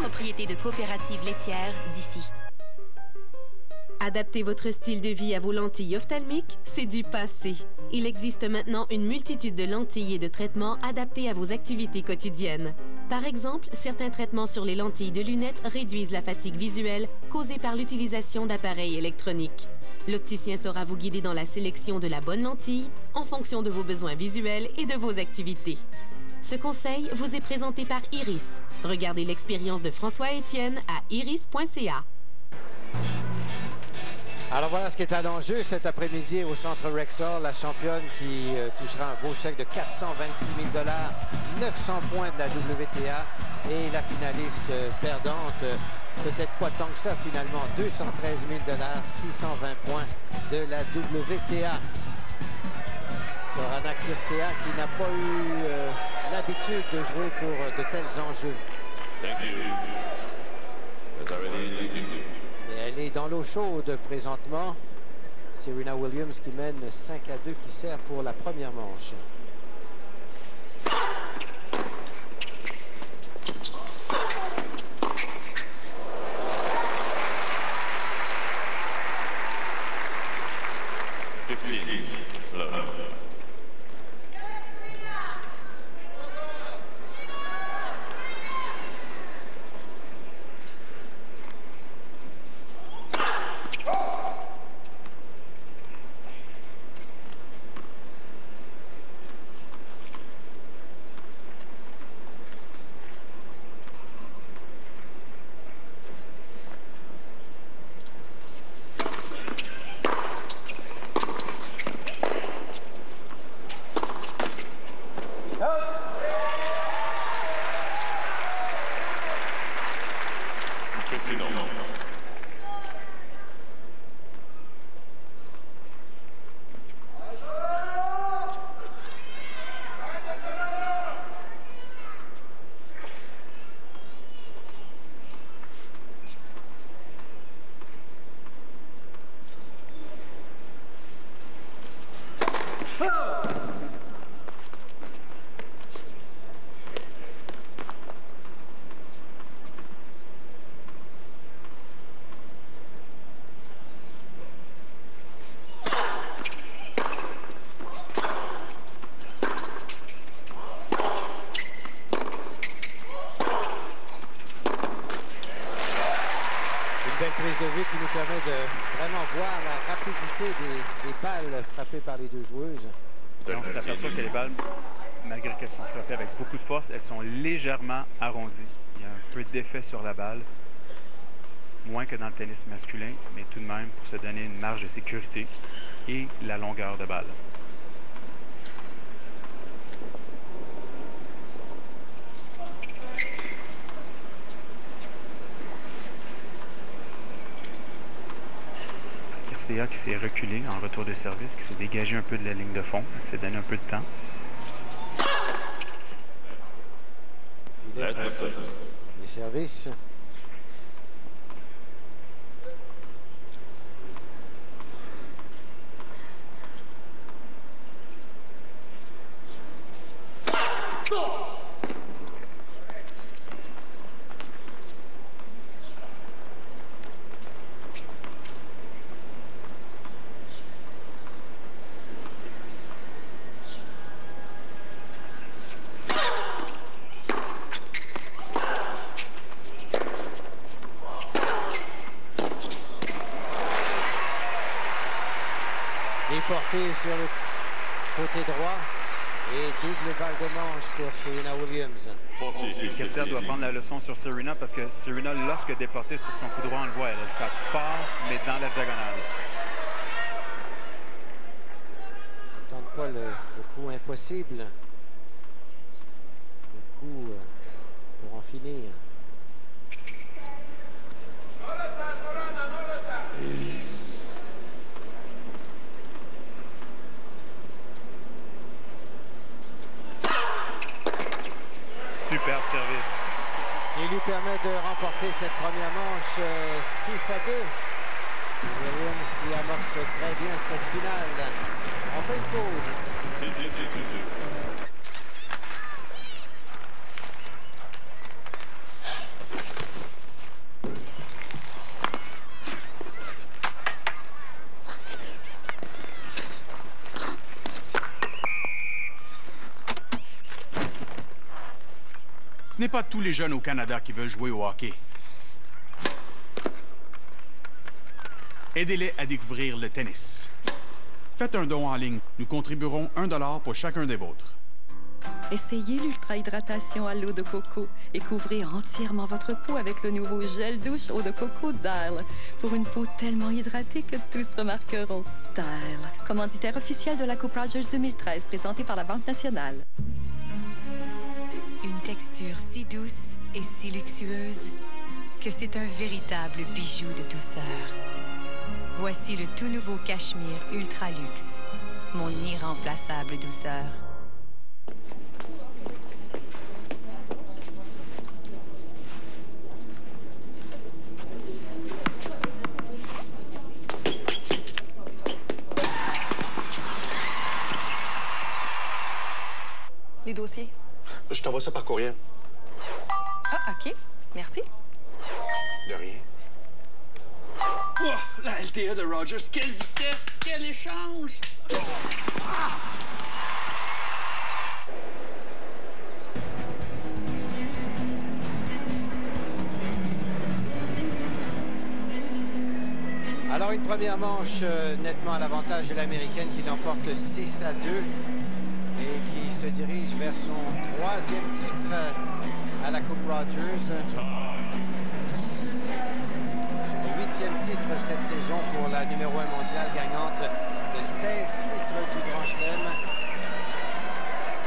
propriété de coopératives laitières d'ici. Adapter votre style de vie à vos lentilles ophtalmiques, c'est du passé. Il existe maintenant une multitude de lentilles et de traitements adaptés à vos activités quotidiennes. Par exemple, certains traitements sur les lentilles de lunettes réduisent la fatigue visuelle causée par l'utilisation d'appareils électroniques. L'opticien saura vous guider dans la sélection de la bonne lentille en fonction de vos besoins visuels et de vos activités. Ce conseil vous est présenté par Iris. Regardez l'expérience de François Étienne à iris.ca. Alors voilà ce qui est à l'enjeu cet après-midi au centre Rexall, la championne qui touchera un beau chèque de 426 000 $, 900 points de la WTA et la finaliste perdante, peut-être pas tant que ça finalement, 213 000 $, 620 points de la WTA. Sorana Kirstea qui n'a pas eu l'habitude de jouer pour de tels enjeux. Elle est dans l'eau chaude présentement. Serena Williams qui mène 5-2 qui sert pour la première manche. Prise de vue qui nous permet de vraiment voir la rapidité des balles frappées par les deux joueuses. Et on s'aperçoit que les balles, malgré qu'elles sont frappées avec beaucoup de force, elles sont légèrement arrondies. Il y a un peu d'effet sur la balle, moins que dans le tennis masculin, mais tout de même pour se donner une marge de sécurité et la longueur de balle. Kirstea qui s'est reculé en retour de service, qui s'est dégagé un peu de la ligne de fond. Elle s'est donné un peu de temps. Les services. Déporté sur le côté droit et double balle de manche pour Serena Williams. Et Kirstea doit prendre la leçon sur Serena parce que Serena, lorsque déportée sur son coup droit, on le voit, elle frappe fort, mais dans la diagonale. Ne tente pas le coup impossible. Le coup pour en finir. Superbe service. Qui lui permet de remporter cette première manche 6-2. C'est Williams qui amorce très bien cette finale. On fait une pause. Ce n'est pas tous les jeunes au Canada qui veulent jouer au hockey. Aidez-les à découvrir le tennis. Faites un don en ligne. Nous contribuerons $1 pour chacun des vôtres. Essayez l'ultra-hydratation à l'eau de coco et couvrez entièrement votre peau avec le nouveau gel douche eau de coco Dial pour une peau tellement hydratée que tous remarqueront. Dial, commanditaire officiel de la Coupe Rogers 2013, présentée par la Banque nationale. Une texture si douce et si luxueuse que c'est un véritable bijou de douceur. Voici le tout nouveau Cachemire Ultra Luxe, mon irremplaçable douceur. Les dossiers. Je t'envoie ça par courriel. Ah, OK. Merci. De rien. Oh, la LTA de Rogers, quelle vitesse, quel échange! Alors une première manche nettement à l'avantage de l'Américaine qui l'emporte 6-2 et qui se dirige vers son 3e titre à la Coupe Rogers. Son 8e titre cette saison pour la numéro 1 mondiale gagnante de 16 titres du Grand Chelem.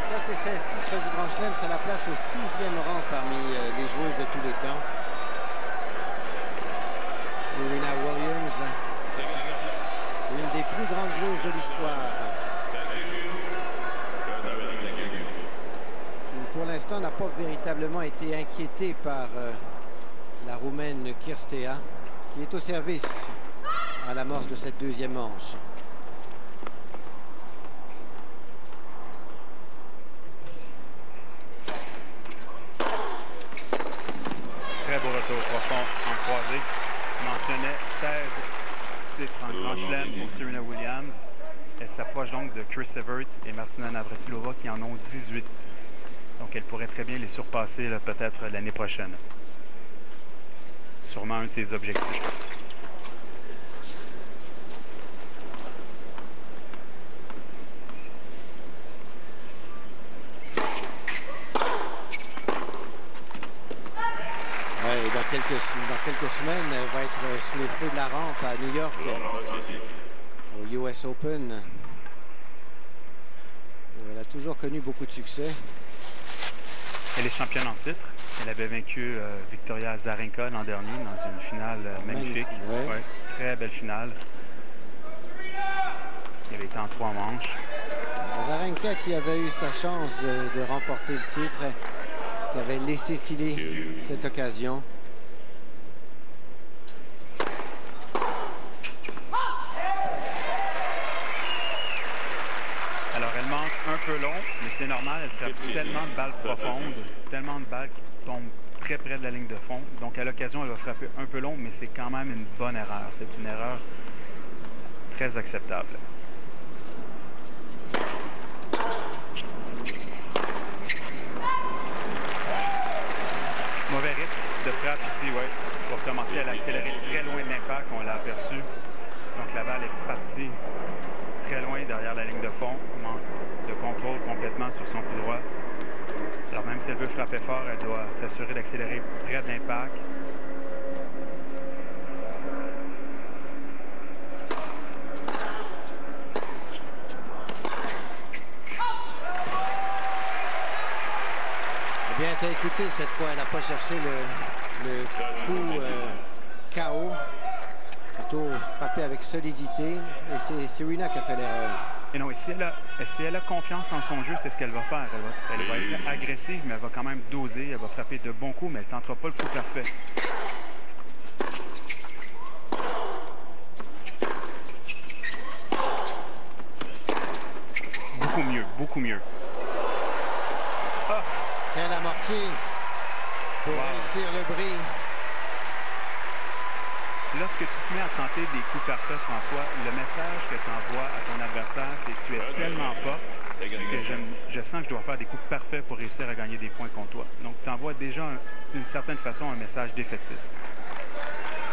Ça, c'est 16 titres du Grand Chelem, ça la place au 6e rang parmi les joueuses de tous les temps. Serena Williams, une des plus grandes joueuses de l'histoire, qui pour l'instant n'a pas véritablement été inquiétée par la Roumaine Kirstea, qui est au service à l'amorce de cette deuxième manche. Grand Chelem pour Serena Williams. Elle s'approche donc de Chris Evert et Martina Navratilova qui en ont 18. Donc elle pourrait très bien les surpasser peut-être l'année prochaine. Sûrement un de ses objectifs. Dans quelques semaines, elle va être sous les feux de la rampe à New York, au US Open. Elle a toujours connu beaucoup de succès. Elle est championne en titre. Elle avait vaincu Victoria Azarenka l'an dernier dans une finale magnifique. Ouais. Ouais, très belle finale. Elle avait été en 3 manches. Azarenka qui avait eu sa chance de remporter le titre, qui avait laissé filer cette occasion. Alors, elle manque un peu long, mais c'est normal. Elle frappe tellement de balles profondes, tellement de balles qui tombent très près de la ligne de fond. Donc, à l'occasion, elle va frapper un peu long, mais c'est quand même une bonne erreur. C'est une erreur très acceptable. Mauvais rythme de frappe ici, oui. Pour commencer, elle a accéléré très loin de l'impact, on l'a aperçu. Donc la balle est partie très loin derrière la ligne de fond. Manque de contrôle complètement sur son coup droit. Alors même si elle veut frapper fort, elle doit s'assurer d'accélérer près de l'impact. Bien, t'as écouté cette fois, elle n'a pas cherché le coup KO. Plutôt frappé avec solidité. Et c'est Serena qui a fait l'erreur. Et non, et si elle a confiance en son jeu, c'est ce qu'elle va faire. Elle va être agressive, mais elle va quand même doser. Elle va frapper de bons coups, mais elle ne tentera pas le coup parfait. Beaucoup mieux, beaucoup mieux. Ah! Quel amorti pour réussir le bris. Lorsque tu te mets à tenter des coups parfaits, François, le message que tu envoies à ton adversaire, c'est que tu es tellement forte que je sens que je dois faire des coups parfaits pour réussir à gagner des points contre toi. Donc, tu envoies déjà, d'une certaine façon, un message défaitiste.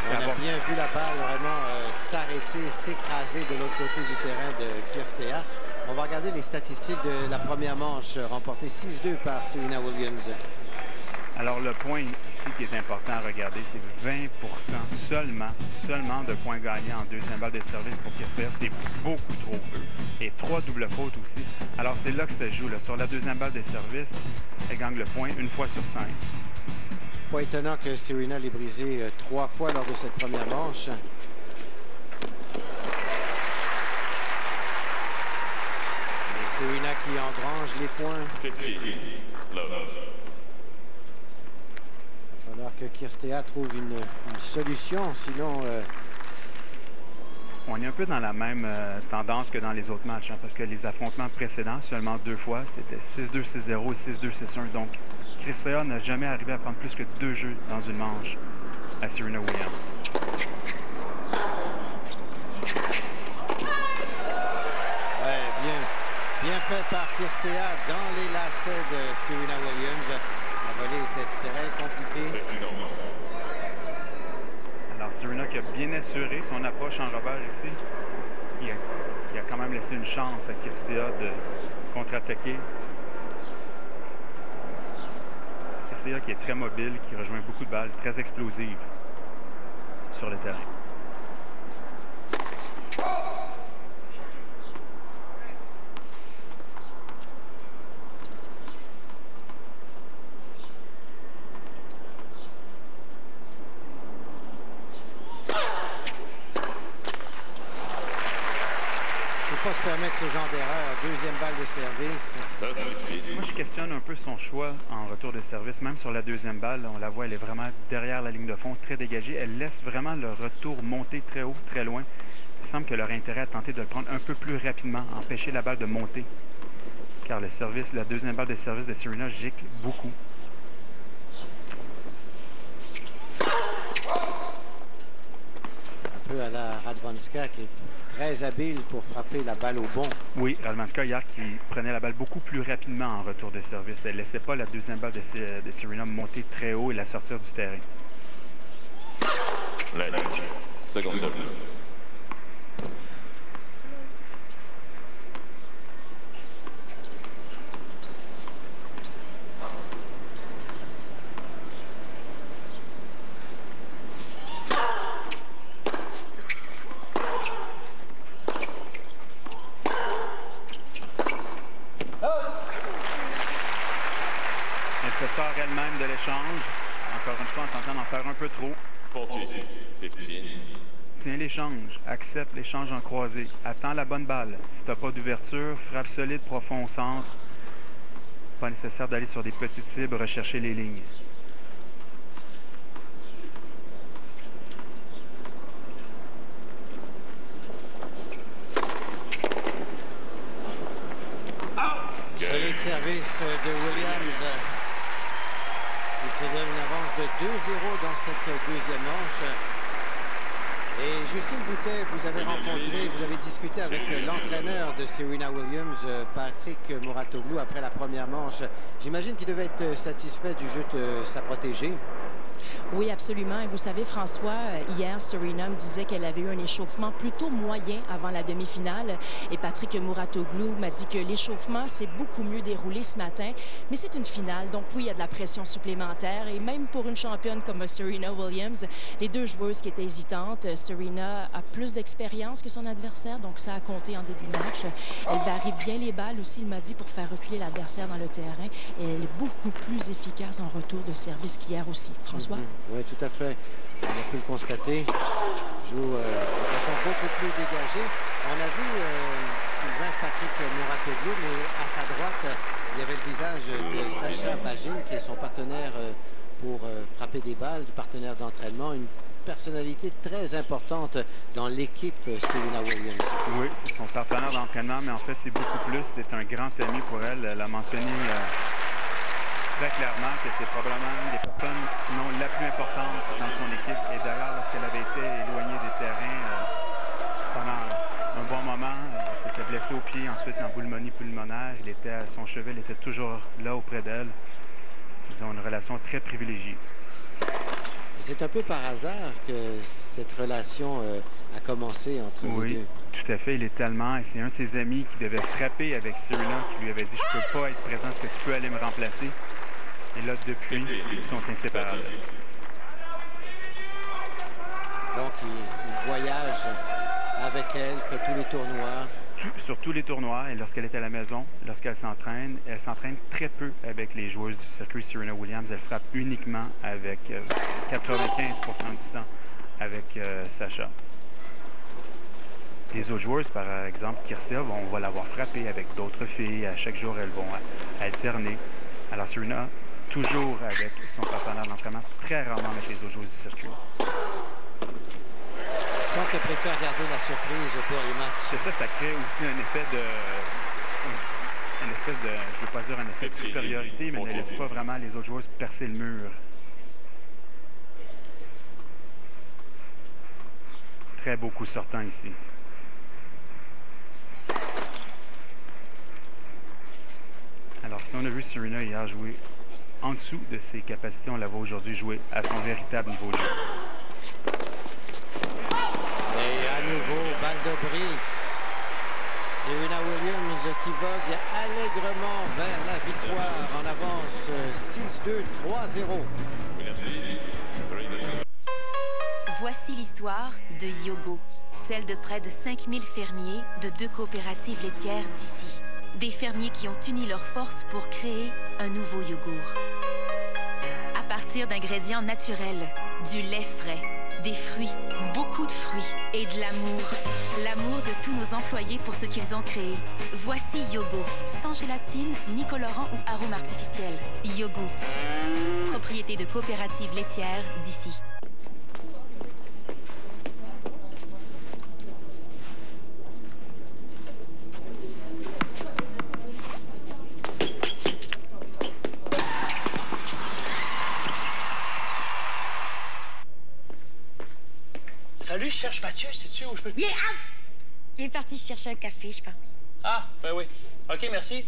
On a bien vu la balle vraiment s'arrêter, s'écraser de l'autre côté du terrain de Kirstea. On va regarder les statistiques de la première manche, remportée 6-2 par Serena Williams. Alors, le point ici qui est important à regarder, c'est 20 seulement de points gagnés en deuxième balle de service pour Kirstea. C'est beaucoup trop peu. Et 3 doubles fautes aussi. Alors, c'est là que ça joue. Là. Sur la deuxième balle de service, elle gagne le point 1 fois sur 5. Pas étonnant que Serena l'ait brisé 3 fois lors de cette première manche. Et Serena qui engrange les points. Il va falloir que Kirstea trouve une solution, sinon... On est un peu dans la même tendance que dans les autres matchs, hein, parce que les affrontements précédents, seulement 2 fois, c'était 6-2, 6-0 et 6-2, 6-1. Donc, Kirstea n'a jamais arrivé à prendre plus que 2 jeux dans une manche à Serena Williams. Ouais, bien fait par Kirstea dans les lacets de Serena Williams. La volée était très compliquée. Alors, Serena qui a bien assuré son approche en revers ici. Il a quand même laissé une chance à Kirstea de contre-attaquer. Kirstea qui est très mobile, qui rejoint beaucoup de balles, très explosive sur le terrain. Pas se permettre ce genre d'erreur. Deuxième balle de service. Moi, je questionne un peu son choix en retour de service. Même sur la deuxième balle, on la voit, elle est vraiment derrière la ligne de fond, très dégagée. Elle laisse vraiment le retour monter très haut, très loin. Il semble que leur intérêt est de tenter de le prendre un peu plus rapidement, empêcher la balle de monter. Car le service, la deuxième balle de service de Serena gicle beaucoup. Un peu peu à la Radwanska, qui est très habile pour frapper la balle au bon. Oui, Radwanska, hier, qui prenait la balle beaucoup plus rapidement en retour de service. Elle ne laissait pas la deuxième balle de Serena monter très haut et la sortir du terrain. Second service. Elle se sort elle-même de l'échange. Encore une fois, en tentant d'en faire un peu trop. Tiens l'échange, accepte l'échange en croisé, attends la bonne balle. Si tu n'as pas d'ouverture, frappe solide, profond au centre. Pas nécessaire d'aller sur des petites cibles, rechercher les lignes. Solide service de Williams. Il se donne une avance de 2-0 dans cette deuxième manche. Et Justine Boutet, vous avez rencontré, vous avez discuté avec l'entraîneur de Serena Williams, Patrick Mouratoglou, après la première manche. J'imagine qu'il devait être satisfait du jeu de sa protégée. Oui, absolument. Et vous savez, François, hier, Serena me disait qu'elle avait eu un échauffement plutôt moyen avant la demi-finale. Et Patrick Mouratoglou m'a dit que l'échauffement s'est beaucoup mieux déroulé ce matin. Mais c'est une finale, donc oui, il y a de la pression supplémentaire. Et même pour une championne comme Serena Williams, les deux joueuses qui étaient hésitantes, Serena a plus d'expérience que son adversaire, donc ça a compté en début de match. Elle varie bien les balles aussi, il m'a dit, pour faire reculer l'adversaire dans le terrain. Et elle est beaucoup plus efficace en retour de service qu'hier aussi. François? Oui, tout à fait. On a pu le constater. Joue de façon beaucoup plus dégagée. On a vu Sylvain Patrick Mouratoglou, mais à sa droite, il y avait le visage de Sacha Bajin, qui est son partenaire pour frapper des balles, du partenaire d'entraînement. Une personnalité très importante dans l'équipe Serena Williams. Oui, c'est son partenaire d'entraînement, mais en fait, c'est beaucoup plus. C'est un grand ami pour elle. Elle a mentionné très clairement que c'est probablement une des personnes, sinon la plus importante dans son équipe. Et d'ailleurs, lorsqu'elle avait été éloignée des terrains pendant un bon moment, elle s'était blessée au pied, ensuite en pneumonie pulmonaire. Son chevet était toujours là auprès d'elle. Ils ont une relation très privilégiée. C'est un peu par hasard que cette relation a commencé entre les deux. Tout à fait. Il est allemand et c'est un de ses amis qui devait frapper avec Serena qui lui avait dit « Je ne peux pas être présent, est-ce que tu peux aller me remplacer? » Et là, depuis, ils sont inséparables. Donc, il voyage avec elle, fait tous les tournois. Sur tous les tournois, et lorsqu'elle est à la maison, lorsqu'elle s'entraîne, elle s'entraîne très peu avec les joueuses du circuit Serena Williams. Elle frappe uniquement avec 95% du temps avec Sacha. Les autres joueuses, par exemple, Kirstea, on va l'avoir frappée avec d'autres filles. À chaque jour, elles vont alterner. Alors Serena, toujours avec son partenaire d'entraînement, très rarement avec les autres joueuses du circuit. Je pense qu'elle préfère garder la surprise pour les matchs. C'est ça, ça crée aussi un effet de... une espèce de... Je ne veux pas dire un effet de supériorité, mais ne laisse pas vraiment les autres joueuses percer le mur. Très beau coup sortant ici. Alors, si on a vu Serena hier jouer en dessous de ses capacités, on la voit aujourd'hui jouer à son véritable niveau de jeu. Et à nouveau, balle de bris. Serena Williams qui vogue allègrement vers la victoire en avance 6-2, 3-0. Voici l'histoire de Yogo, celle de près de 5000 fermiers de 2 coopératives laitières d'ici. Des fermiers qui ont uni leurs forces pour créer un nouveau yogourt. À partir d'ingrédients naturels, du lait frais, des fruits, beaucoup de fruits et de l'amour. L'amour de tous nos employés pour ce qu'ils ont créé. Voici Yogo, sans gélatine, ni colorant ou arôme artificiel. Yogo, propriété de coopératives laitières d'ici. Salut, cherche Mathieu, sais-tu où je peux... Il est out! Il est parti chercher un café, je pense. Ah, ben oui. OK, merci.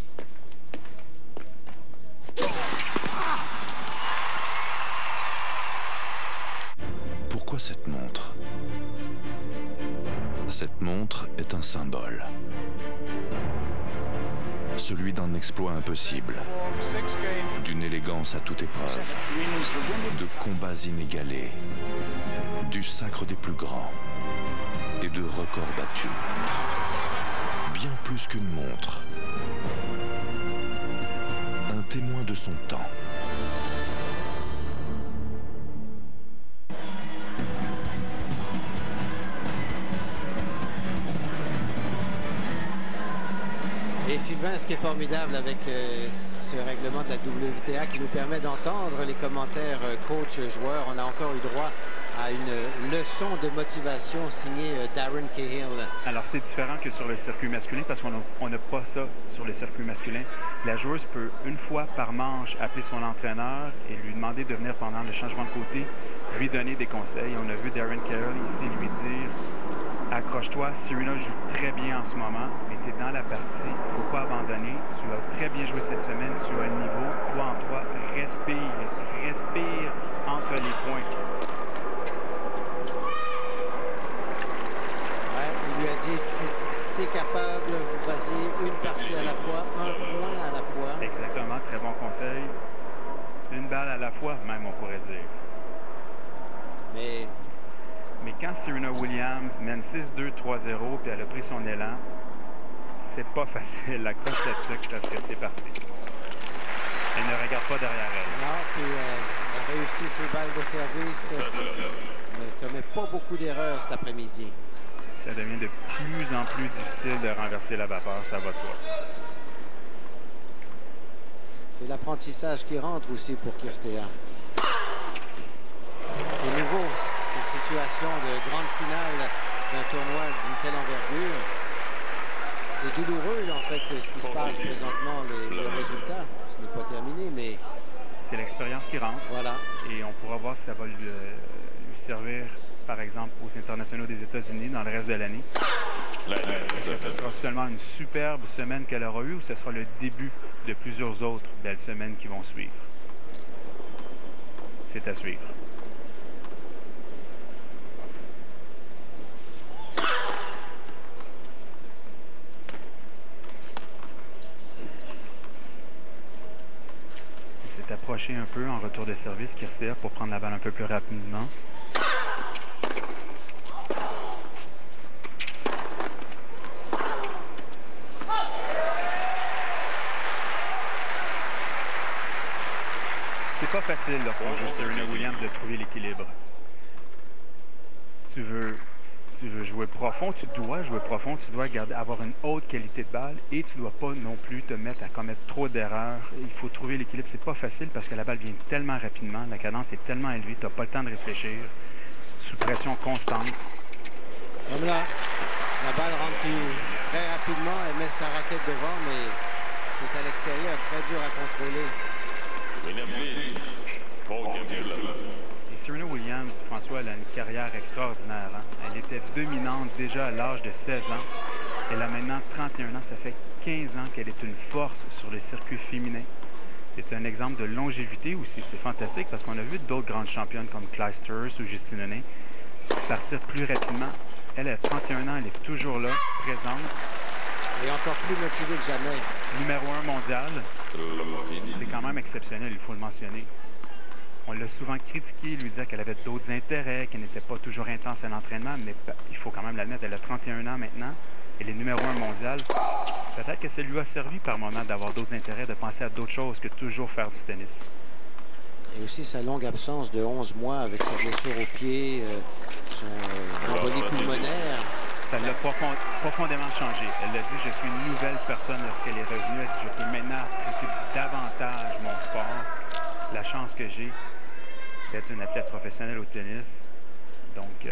Pourquoi cette montre? Cette montre est un symbole. Celui d'un exploit impossible, d'une élégance à toute épreuve, de combats inégalés, du sacre des plus grands et de records battus. Bien plus qu'une montre, un témoin de son temps. Et Sylvain, ce qui est formidable avec ce règlement de la WTA qui nous permet d'entendre les commentaires coach-joueur, on a encore eu droit à une leçon de motivation signée Darren Cahill. Alors, c'est différent que sur le circuit masculin parce qu'on n'a pas ça sur le circuit masculin. La joueuse peut, une fois par manche, appeler son entraîneur et lui demander de venir pendant le changement de côté, lui donner des conseils. On a vu Darren Cahill ici lui dire « Accroche-toi, Serena joue très bien en ce moment, mais tu es dans la partie, il ne faut pas abandonner. Tu as très bien joué cette semaine, tu as le niveau, crois en toi, respire entre les points. » Il lui a dit, tu es capable, vas-y, une partie à la fois, un point à la fois. Exactement, très bon conseil. Une balle à la fois, même, on pourrait dire. Mais quand Serena Williams mène 6-2, 3-0, puis elle a pris son élan, c'est pas facile. Accroche là-dessus parce que c'est parti. Elle ne regarde pas derrière elle. Non, puis elle a réussi ses balles de service, mais ne commet pas beaucoup d'erreurs cet après-midi. Ça devient de plus en plus difficile de renverser la vapeur, ça va de soi. C'est l'apprentissage qui rentre aussi pour Kirstea. C'est nouveau, cette situation de grande finale d'un tournoi d'une telle envergure. C'est douloureux, en fait, ce qui se passe présentement, le résultat. Ce n'est pas terminé, mais... C'est l'expérience qui rentre. Voilà. Et on pourra voir si ça va lui servir, par exemple, aux internationaux des États-Unis dans le reste de l'année. Est-ce que ce sera seulement une superbe semaine qu'elle aura eue ou ce sera le début de plusieurs autres belles semaines qui vont suivre? C'est à suivre. Il s'est approché un peu en retour de service, Kirstea, pour prendre la balle un peu plus rapidement. C'est pas facile lorsqu'on joue Serena Williams de trouver l'équilibre. Tu veux jouer profond, tu dois jouer profond, tu dois avoir une haute qualité de balle et tu dois pas non plus te mettre à commettre trop d'erreurs. Il faut trouver l'équilibre. C'est pas facile parce que la balle vient tellement rapidement, la cadence est tellement élevée, tu n'as pas le temps de réfléchir, sous pression constante. Comme là, la balle rentre très rapidement, elle met sa raquette devant, mais c'est à l'extérieur, très dur à contrôler. Et Serena Williams, François, elle a une carrière extraordinaire. Hein? Elle était dominante déjà à l'âge de 16 ans. Elle a maintenant 31 ans. Ça fait 15 ans qu'elle est une force sur le circuit féminin. C'est un exemple de longévité aussi. C'est fantastique parce qu'on a vu d'autres grandes championnes comme Clijsters ou Justine Henin partir plus rapidement. Elle a 31 ans, elle est toujours là, présente. Et encore plus motivée que jamais. Numéro 1 mondial. C'est quand même exceptionnel, il faut le mentionner. On l'a souvent critiqué, lui disait qu'elle avait d'autres intérêts, qu'elle n'était pas toujours intense à l'entraînement, mais il faut quand même l'admettre, elle a 31 ans maintenant, elle est numéro 1 mondial. Peut-être que ça lui a servi par moment d'avoir d'autres intérêts, de penser à d'autres choses que toujours faire du tennis. Et aussi sa longue absence de 11 mois avec sa blessure au pied, son embolie pulmonaire. Ça l'a profondément changé. Elle a dit, je suis une nouvelle personne lorsqu'elle est revenue. Elle dit, je peux maintenant apprécier davantage mon sport. La chance que j'ai d'être une athlète professionnelle au tennis. Donc,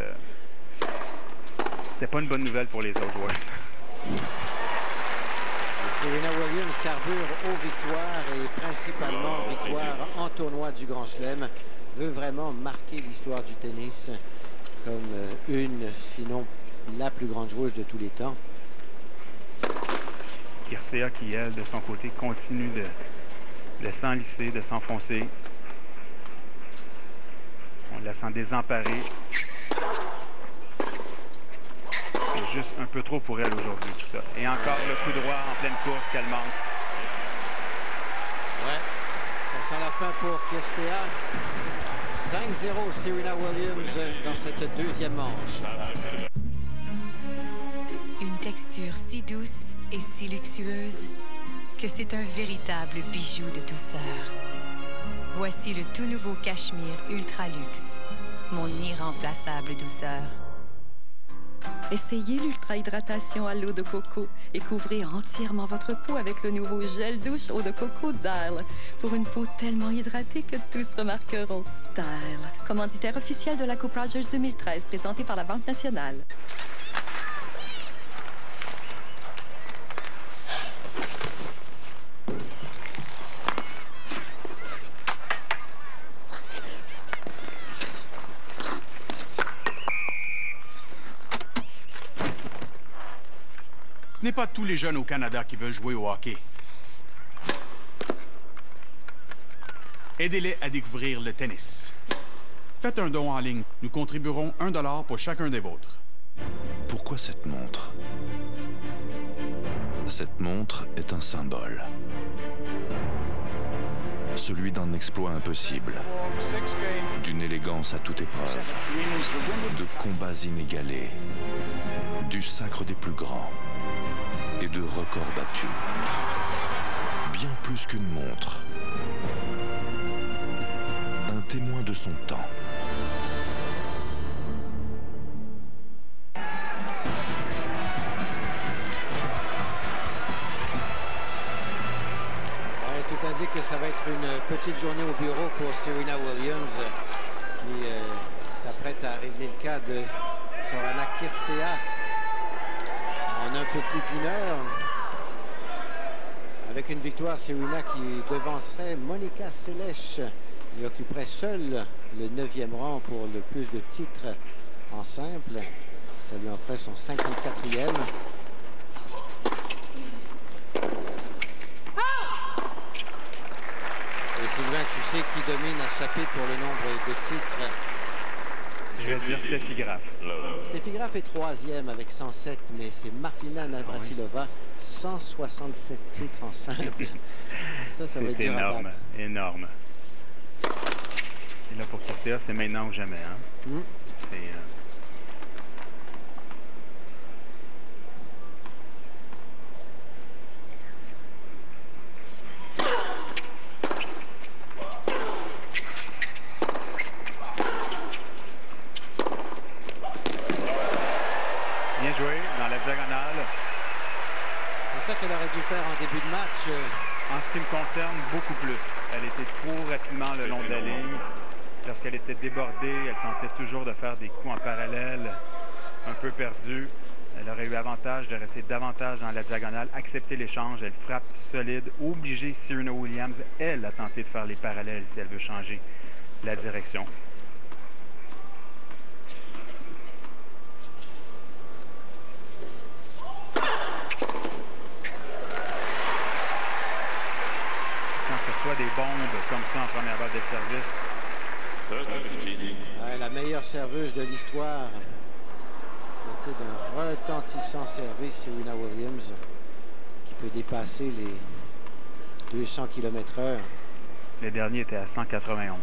c'était pas une bonne nouvelle pour les autres joueurs. Serena Williams carbure aux victoires et principalement victoire en tournoi du Grand Chelem. Veut vraiment marquer l'histoire du tennis. comme sinon la plus grande joueuse de tous les temps. Kirstea qui, elle, de son côté, continue de s'enlisser, de s'enfoncer. On la sent désemparée. C'est juste un peu trop pour elle aujourd'hui, tout ça. Et encore le coup droit en pleine course qu'elle manque. Ouais, ça sent la fin pour Kirstea. 5-0 Serena Williams dans cette deuxième manche. Une texture si douce et si luxueuse que c'est un véritable bijou de douceur. Voici le tout nouveau Cachemire Ultra Luxe, mon irremplaçable douceur. Essayez l'ultra-hydratation à l'eau de coco et couvrez entièrement votre peau avec le nouveau gel douche eau de coco Dial pour une peau tellement hydratée que tous remarqueront. Dial, commanditaire officiel de la Coupe Rogers 2013, présentée par la Banque nationale. Ce n'est pas tous les jeunes au Canada qui veulent jouer au hockey. Aidez-les à découvrir le tennis. Faites un don en ligne. Nous contribuerons $1 pour chacun des vôtres. Pourquoi cette montre? Cette montre est un symbole. Celui d'un exploit impossible, d'une élégance à toute épreuve, de combats inégalés, du sacre des plus grands et de records battus. Bien plus qu'une montre. Un témoin de son temps. Tout indique que ça va être une petite journée au bureau pour Serena Williams qui s'apprête à régler le cas de Sorana Cirstea en un peu plus d'une heure. Avec une victoire, Serena qui devancerait Monica Seles et occuperait seule le 9e rang pour le plus de titres en simple. Ça lui en ferait son 54e. Et Sylvain, tu sais qui domine à chapitre pour le nombre de titres? Je vais dire Steffi Graf. Steffi Graf est 3e avec 107, mais c'est Martina Navratilova, 167 titres en simple. Ça va être dur à battre. C'est énorme. Et là, pour Kirstea, c'est maintenant ou jamais. Hein? C'est... Bien joué dans la diagonale. C'est ça qu'elle aurait dû faire en début de match. En ce qui me concerne, beaucoup plus. Elle était trop rapidement le long de la ligne. Lorsqu'elle était débordée, elle tentait toujours de faire des coups en parallèle, un peu perdus. Elle aurait eu avantage de rester davantage dans la diagonale, accepter l'échange. Elle frappe solide, obliger Serena Williams, elle, à tenter de faire les parallèles si elle veut changer la direction. Soit des bombes comme ça en première balle de service. Ouais, la meilleure serveuse de l'histoire. Dotée d'un retentissant service, Serena Williams, qui peut dépasser les 200 km/h. Le dernier était à 191.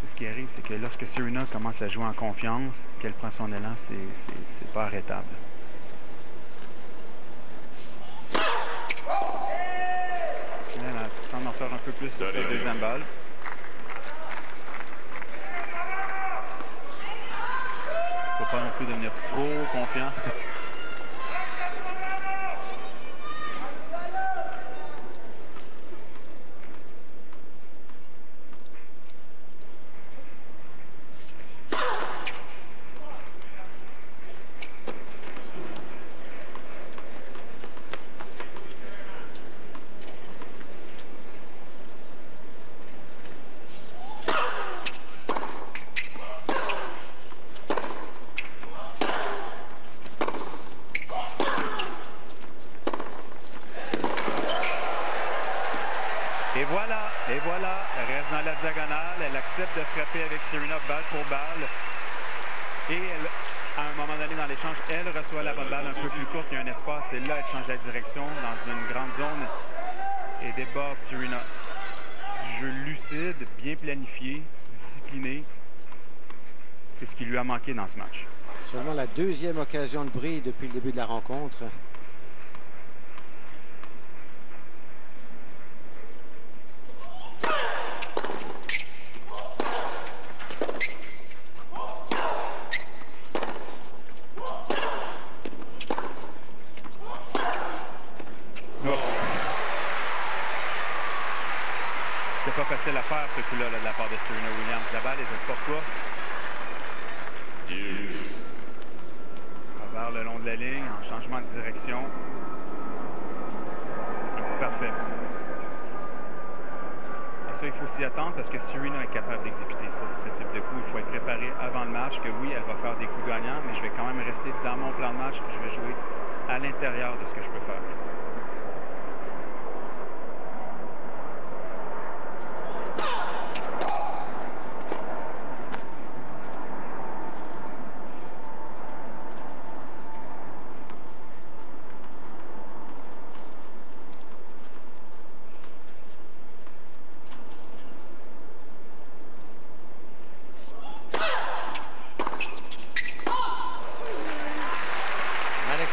C'est ce qui arrive, c'est que lorsque Serena commence à jouer en confiance, qu'elle prend son élan, c'est pas arrêtable. Elle va en faire un peu plus sur sa deuxième balle. Faut pas non plus devenir trop confiant. Elle reste dans la diagonale. Elle accepte de frapper avec Serena balle pour balle. Et elle, à un moment donné dans l'échange, elle reçoit la bonne balle un peu plus courte. Il y a un espace. Et là, elle change la direction dans une grande zone et déborde Serena. Du jeu lucide, bien planifié, discipliné. C'est ce qui lui a manqué dans ce match. Seulement la deuxième occasion de bris depuis le début de la rencontre. C'était pas facile à faire ce coup-là de la part de Serena Williams. La balle était pas courte. Vers le long de la ligne, en changement de direction. Un coup parfait. Et ça, il faut s'y attendre parce que Serena est capable d'exécuter ce type de coup. Il faut être préparé avant le match que oui, elle va faire des coups gagnants, mais je vais quand même rester dans mon plan de match. Je vais jouer à l'intérieur de ce que je peux faire.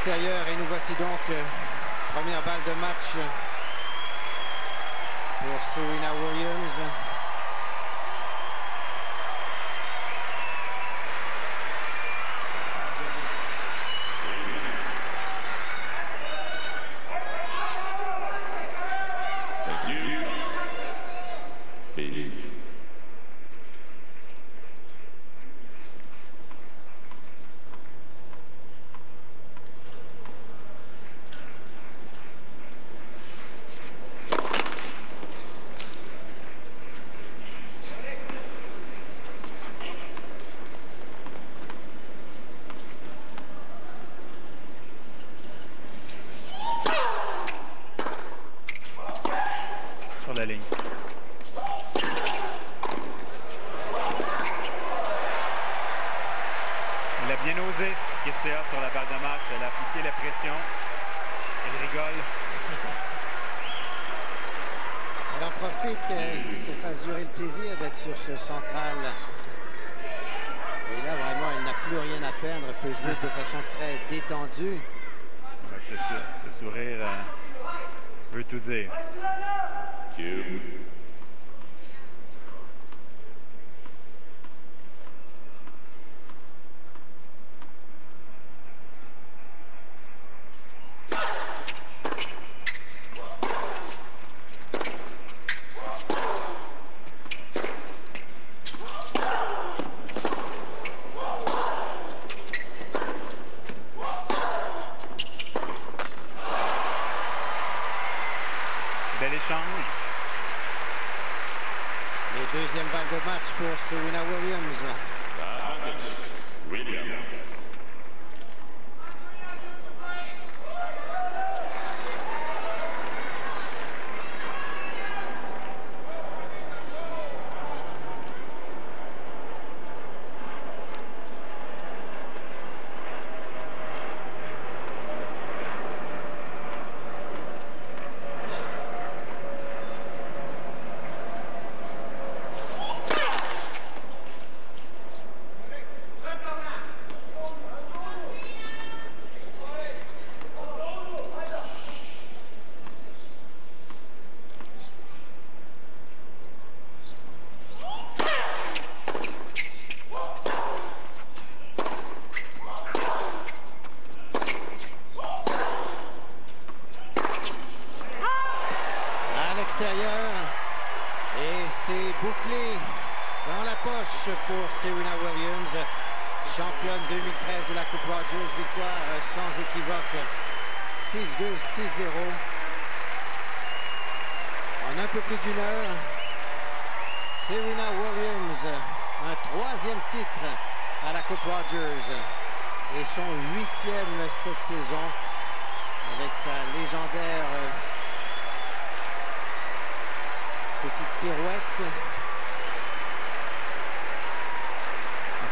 Et nous voici donc première balle de match pour Serena Williams. La ligne. Elle a bien osé, Kirstea, sur la balle de match. Elle a appliqué la pression. Elle rigole. Elle en profite qu'elle fasse durer le plaisir d'être sur ce central. Et là, vraiment, elle n'a plus rien à perdre. Elle peut jouer de façon très détendue. Ouais, ce sourire veut tout dire. Bel échange. Et deuxième balle de match pour Serena Williams. Et c'est bouclé dans la poche pour Serena Williams, championne 2013 de la Coupe Rogers, victoire sans équivoque 6-2, 6-0. En un peu plus d'une heure, Serena Williams, un troisième titre à la Coupe Rogers et son 8e cette saison avec sa légendaire Petite pirouette.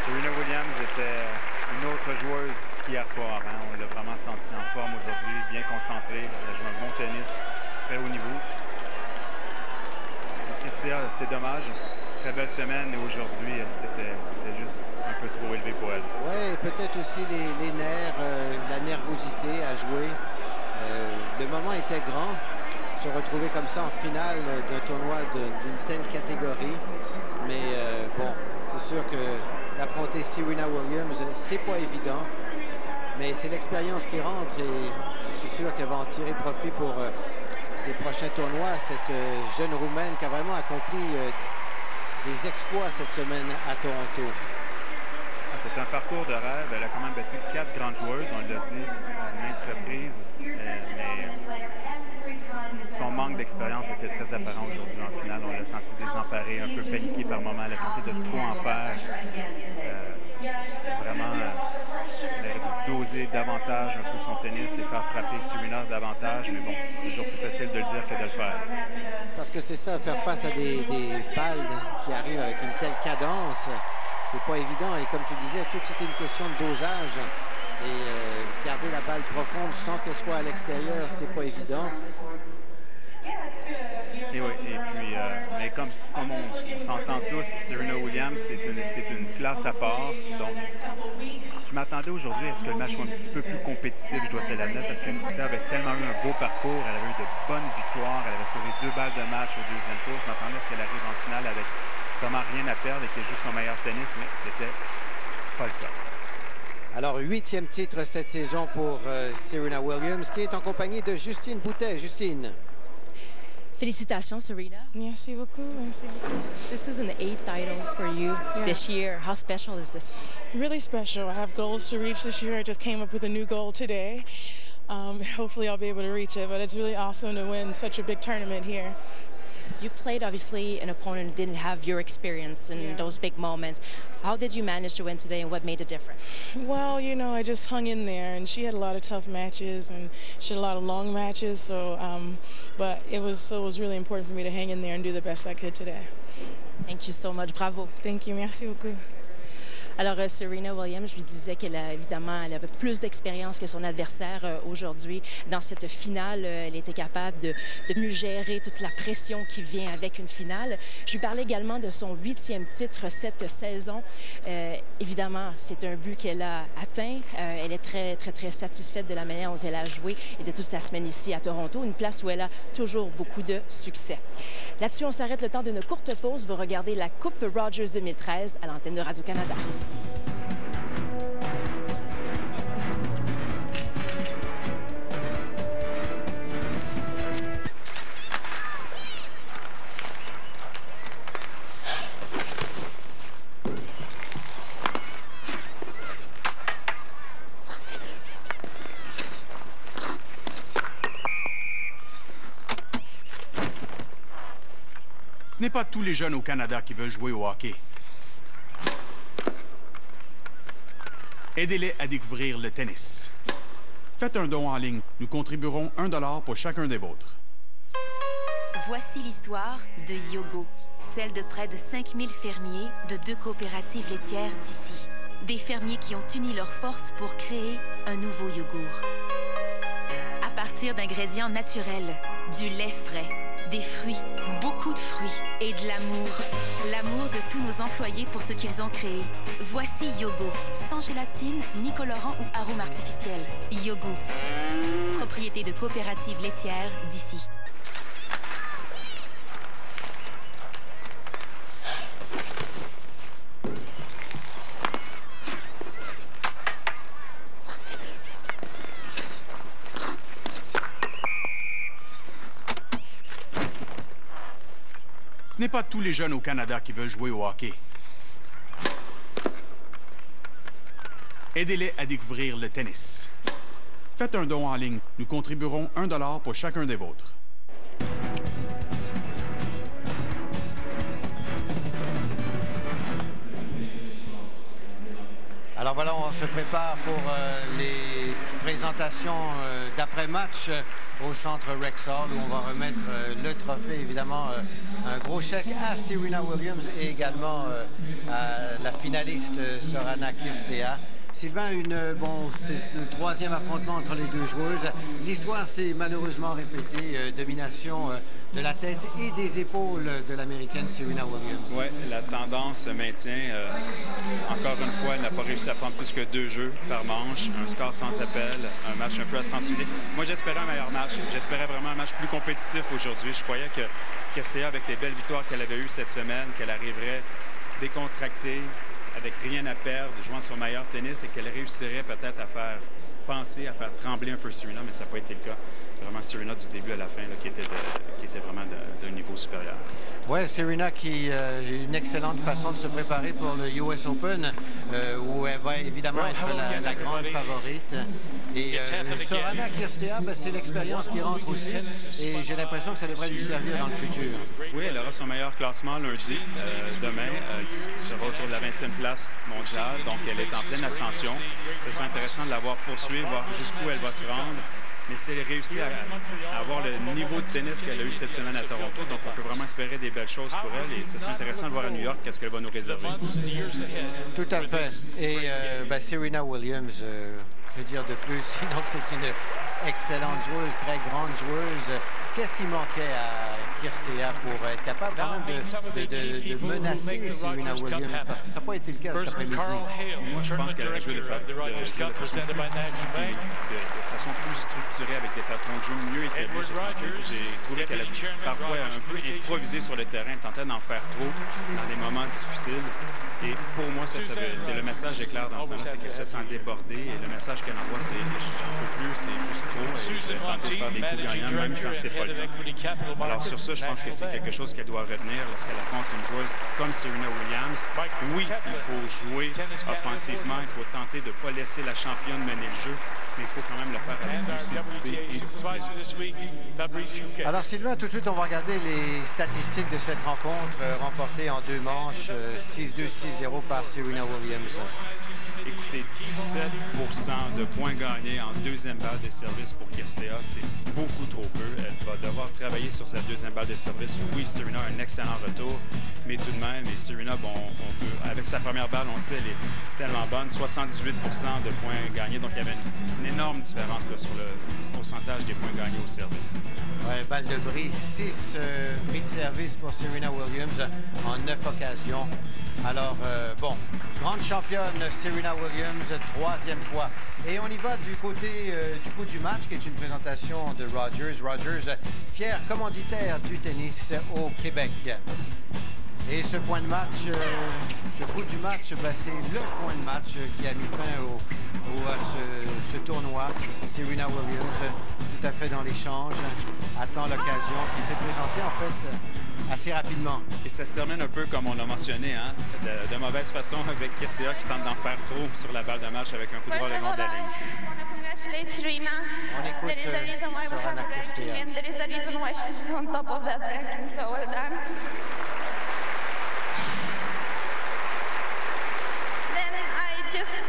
Serena Williams était une autre joueuse qu'hier soir. Hein? On l'a vraiment senti en forme aujourd'hui, bien concentrée. Elle a joué un bon tennis, très haut niveau. Kirstea, c'est dommage. Très belle semaine et aujourd'hui, c'était juste un peu trop élevé pour elle. Oui, peut-être aussi les nerfs, la nervosité à jouer. Le moment était grand. Se retrouver comme ça en finale d'un tournoi d'une telle catégorie. Mais bon, c'est sûr que d'affronter Serena Williams, c'est pas évident. Mais c'est l'expérience qui rentre et je suis sûr qu'elle va en tirer profit pour ses prochains tournois. Cette jeune Roumaine qui a vraiment accompli des exploits cette semaine à Toronto. C'est un parcours de rêve. Elle a quand même battu 4 grandes joueuses, on l'a dit, à maintes reprises. Mais son manque d'expérience était très apparent aujourd'hui en finale. On l'a senti désemparée, un peu paniquée par moments. Elle a tenté de trop en faire. Vraiment, elle aurait dû doser davantage un peu son tennis et faire frapper Serena davantage. Mais bon, c'est toujours plus facile de le dire que de le faire. Parce que c'est ça, faire face à des balles qui arrivent avec une telle cadence, c'est pas évident. Et comme tu disais, tout c'était une question de dosage. Et garder la balle profonde sans qu'elle soit à l'extérieur, c'est pas évident. Et oui, et puis, mais comme on s'entend tous, Serena Williams, c'est une classe à part. Donc, je m'attendais aujourd'hui à ce que le match soit un petit peu plus compétitif, je dois te l'admettre, parce que Kirstea avait tellement eu un beau parcours, elle avait eu de bonnes victoires, elle avait sauvé 2 balles de match au deuxième tour. Je m'attendais à ce qu'elle arrive en finale avec vraiment rien à perdre et qu'elle joue son meilleur tennis, mais c'était pas le cas. Alors, 8e titre cette saison pour Serena Williams, qui est en compagnie de Justine Boutet. Justine. Félicitations, Serena. Merci beaucoup. Merci beaucoup. This is an 8th title for you this year. How special is this? Really special. I have goals to reach this year. I just came up with a new goal today. Hopefully I'll be able to reach it, but it's really awesome to win such a big tournament here. You played, obviously, an opponent who didn't have your experience in those big moments. How did you manage to win today, and what made a difference? Well, you know, I just hung in there, and she had a lot of tough matches, and she had a lot of long matches, so, but it was really important for me to hang in there and do the best I could today. Thank you so much. Bravo. Thank you. Merci beaucoup. Alors, Serena Williams, je lui disais qu'elle avait plus d'expérience que son adversaire aujourd'hui. Dans cette finale, elle était capable de mieux gérer toute la pression qui vient avec une finale. Je lui parlais également de son 8e titre cette saison. Évidemment, c'est un but qu'elle a atteint. Elle est très satisfaite de la manière dont elle a joué et de toute sa semaine ici à Toronto, une place où elle a toujours beaucoup de succès. Là-dessus, on s'arrête le temps d'une courte pause. Vous regardez la Coupe Rogers 2013 à l'antenne de Radio-Canada. Ce n'est pas tous les jeunes au Canada qui veulent jouer au hockey. Aidez-les à découvrir le tennis. Faites un don en ligne. Nous contribuerons $1 pour chacun des vôtres. Voici l'histoire de Yogo, celle de près de 5000 fermiers de 2 coopératives laitières d'ici. Des fermiers qui ont uni leurs forces pour créer un nouveau yogourt. À partir d'ingrédients naturels, du lait frais, des fruits, beaucoup de fruits et de l'amour. L'amour de tous nos employés pour ce qu'ils ont créé. Voici Yogo, sans gélatine, ni colorant ou arôme artificiel. Yogo, propriété de coopératives laitières d'ici. Ce n'est pas tous les jeunes au Canada qui veulent jouer au hockey. Aidez-les à découvrir le tennis. Faites un don en ligne. Nous contribuerons $1 pour chacun des vôtres. Alors voilà, on se prépare pour les présentations. présentation d'après-match au centre Rexall où on va remettre le trophée, évidemment, un gros chèque à Serena Williams et également à la finaliste Sorana Cirstea. Sylvain, c'est le troisième affrontement entre les deux joueuses. L'histoire s'est malheureusement répétée. Domination de la tête et des épaules de l'Américaine Serena Williams. Oui, la tendance se maintient. Encore une fois, elle n'a pas réussi à prendre plus que 2 jeux par manche. Un score sans appel, un match un peu à sens unique. Moi, j'espérais un meilleur match. J'espérais vraiment un match plus compétitif aujourd'hui. Je croyais que Cirstea, avec les belles victoires qu'elle avait eues cette semaine, qu'elle arriverait décontractée, avec rien à perdre, jouant son meilleur tennis et qu'elle réussirait peut-être à faire penser, à faire trembler un peu Serena, mais ça n'a pas été le cas. Vraiment Serena du début à la fin là, qui était vraiment d'un niveau supérieur. Oui, Serena qui a une excellente façon de se préparer pour le US Open, où elle va évidemment être la grande favorite. Et Sorana Cirstea, c'est l'expérience qui rentre aussi, et j'ai l'impression que ça devrait lui servir dans le futur. Oui, elle aura son meilleur classement lundi, demain. Elle sera autour de la 20e place mondiale, donc elle est en pleine ascension. Ce sera intéressant de la voir poursuivre, voir jusqu'où elle va se rendre. Mais si elle réussit à avoir le niveau de tennis qu'elle a eu cette semaine à Toronto, donc on peut vraiment espérer des belles choses pour elle. Et ce serait intéressant de voir à New York qu'est-ce qu'elle va nous réserver. Tout à fait. Et Serena Williams, que dire de plus? Sinon que c'est une excellente joueuse, très grande joueuse. Qu'est-ce qui manquait à Cirstea pour être capable quand même de menacer Serena Williams? Parce que ça n'a pas été le cas cet après-midi. Moi, je pense qu'elle aurait joué de façon plus disciplinée, de façon plus structurée, avec des patrons de jeu mieux établis. J'ai trouvé qu'elle a parfois un peu improvisé sur le terrain, tentait d'en faire trop dans des moments difficiles. Et pour moi, c'est le message éclair dans ce sens-là, c'est qu'elle se sent débordée. Et le message qu'elle envoie, c'est j'en peux plus, c'est juste trop. Et je vais tenter de faire des coups gagnants, même quand c'est pas le temps. Alors sur ça, je pense que c'est quelque chose qu'elle doit retenir lorsqu'elle affronte une joueuse comme Serena Williams. Oui, il faut jouer offensivement, il faut tenter de ne pas laisser la championne mener le jeu, mais il faut quand même le faire avec lucidité et discipline. Alors Sylvain, tout de suite, on va regarder les statistiques de cette rencontre remportée en 2 manches, 6-2, 6-0 par Serena Williams. Écoutez, 17% de points gagnés en 2e balle de service pour Cirstea, c'est beaucoup trop peu. Elle va devoir travailler sur sa 2e balle de service. Oui, Serena a un excellent retour, mais tout de même, et Serena, bon, avec sa première balle, on sait, elle est tellement bonne, 78% de points gagnés, donc il y avait une énorme différence là, sur le pourcentage des points gagnés au service. Ouais, balle de brise, 6 prix de service pour Serena Williams en 9 occasions. Alors, bon, grande championne Serena Williams, 3e fois. Et on y va du côté du coup du match, qui est une présentation de Rogers. Rogers, fier commanditaire du tennis au Québec. Et ce point de match, ce coup du match, c'est le point de match qui a mis fin à ce tournoi. Serena Williams, tout à fait dans l'échange, attend l'occasion qui s'est présentée en fait assez rapidement. Et ça se termine un peu comme on l'a mentionné, hein, de mauvaise façon avec Cirstea qui tente d'en faire trop sur la balle de match avec un coup de droit le long de la ligne. Congratulate Serena. On écoute There is a reason why we have a ranking, and there is a reason why she's on top of that ranking. So well done.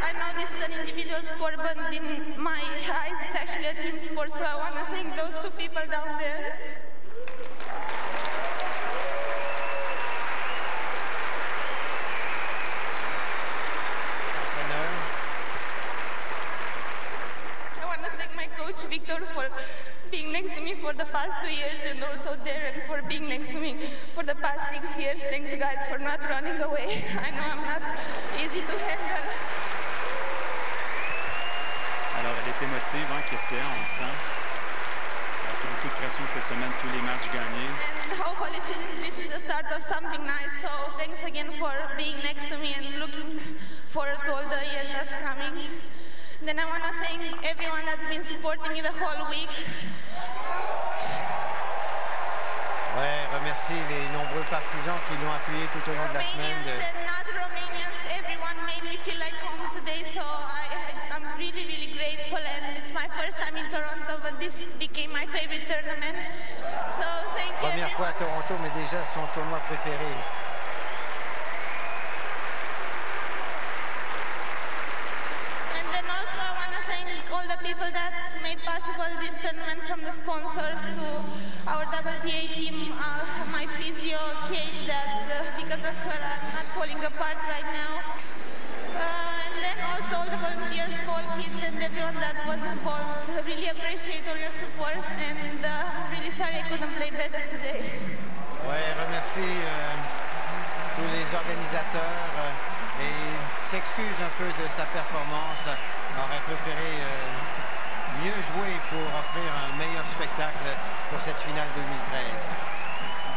I know this is an individual sport, but in my eyes, it's actually a team sport. So I want to thank those 2 people down there. I want to thank my coach, Victor, for being next to me for the past 2 years, and also Darren for being next to me for the past 6 years. Thanks, guys, for not running away. I know I'm not easy to handle. Alors, elle est émotive, hein, Cirstea, on le sent. C'est beaucoup de pression cette semaine, tous les matchs gagnés. And hopefully this is the start of something nice. So thanks again for being next to me and looking forward to all the years that's coming. Then I want to thank everyone that's been supporting me the whole week. Ouais, remercie les nombreux partisans qui l'ont appuyé tout au long de la semaine. And not Romanians, everyone made me feel like home today. So I'm really, really grateful. And it's my first time in Toronto, but this became my favorite tournament. So thank you. Première fois à Toronto, mais déjà son tournoi préféré. And then also I want to thank all all the people that made possible this tournament, from the sponsors to our WTA team, my physio, Kate, that because of her I'm not falling apart right now. And then also all the volunteers, Paul, kids, and everyone that was involved. Really appreciate all your support, and I'm really sorry I couldn't play better today. Ouais, remercie tous les organisateurs et s'excuse un peu de sa performance. Aurait préféré mieux jouer pour offrir un meilleur spectacle pour cette finale 2013.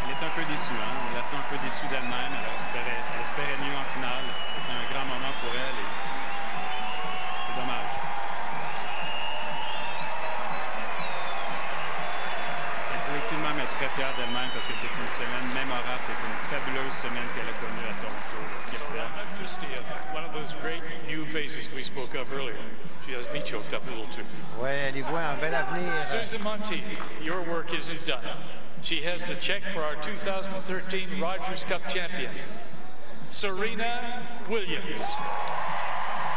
Elle est un peu déçue, hein? On la sent un peu déçue d'elle-même. Elle espérait mieux en finale. C'était un grand moment pour elle et c'est dommage. Elle peut tout de même être très fière d'elle-même parce que c'est une semaine mémorable. C'est une fabuleuse semaine qu'elle a connue à Toronto. One of those great new faces we spoke of earlier. She has me choked up a little too. Ouais, elle y voit un bel avenir. Susan Monteith, your work isn't done. She has the check for our 2013 Rogers Cup champion, Serena Williams.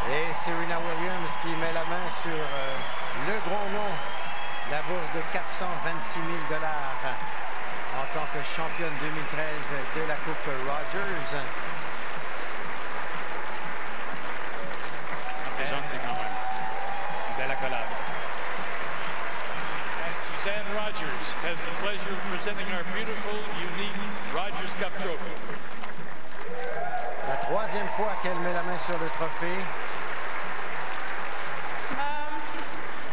Et Serena Williams qui met la main sur le gros nom, la bourse de 426 000 $ en tant que championne 2013 de la Coupe Rogers. C'est gentil quand même. Une belle accolade. And Suzanne Rogers has the pleasure of presenting our beautiful, unique Rogers Cup trophy. La troisième fois qu'elle met la main sur le trophée.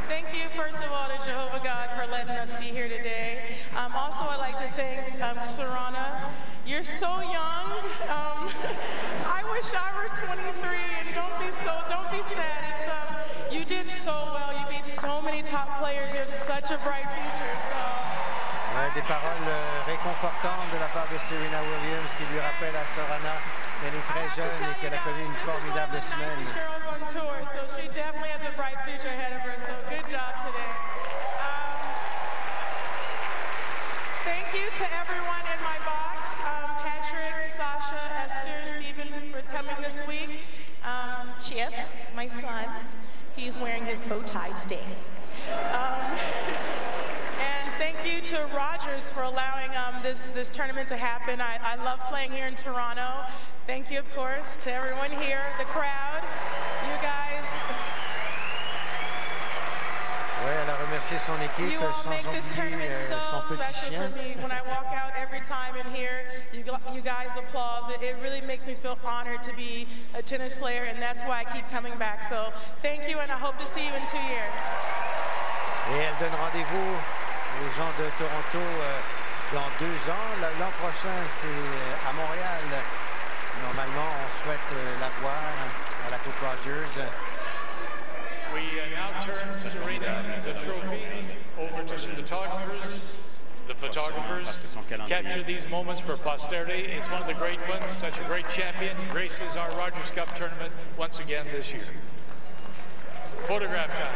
Thank you, first of all, to Jehovah God for letting us be here today. Also, I'd like to thank Serena. You're so young. I wish I were 23, and don't be sad. It's, you did so well. You beat so many top players. You have such a bright future. So. Ouais, des paroles réconfortantes de la part de Serena Williams qui lui rappelle à Serena qu'elle est très jeune et qu'elle a connu une formidable semaine. So she definitely has a bright future ahead of her. So good job today. Thank you to everyone in my box, Patrick, Sasha, Esther, Stephen, for coming this week. Chip, my son, he's wearing his bow tie today. And thank you to Rogers for allowing this tournament to happen. I love playing here in Toronto. Thank you, of course, to everyone here, the crowd, you guys. Oui, elle a remercié son équipe sans oublier son petit chien. When I walk out every time in here, you guys applause. It really makes me feel honored to be a tennis player, and that's why I keep coming back. So thank you, and I hope to see you in 2 years. Et elle donne rendez-vous aux gens de Toronto dans 2 ans. L'an prochain, c'est à Montréal. Normalement, on souhaite la voir à la Coupe Rogers. We now turn Serena the trophy over to the photographers. The photographers capture these moments for posterity. It's one of the great ones. Such a great champion graces our Rogers Cup tournament once again this year. Photograph time.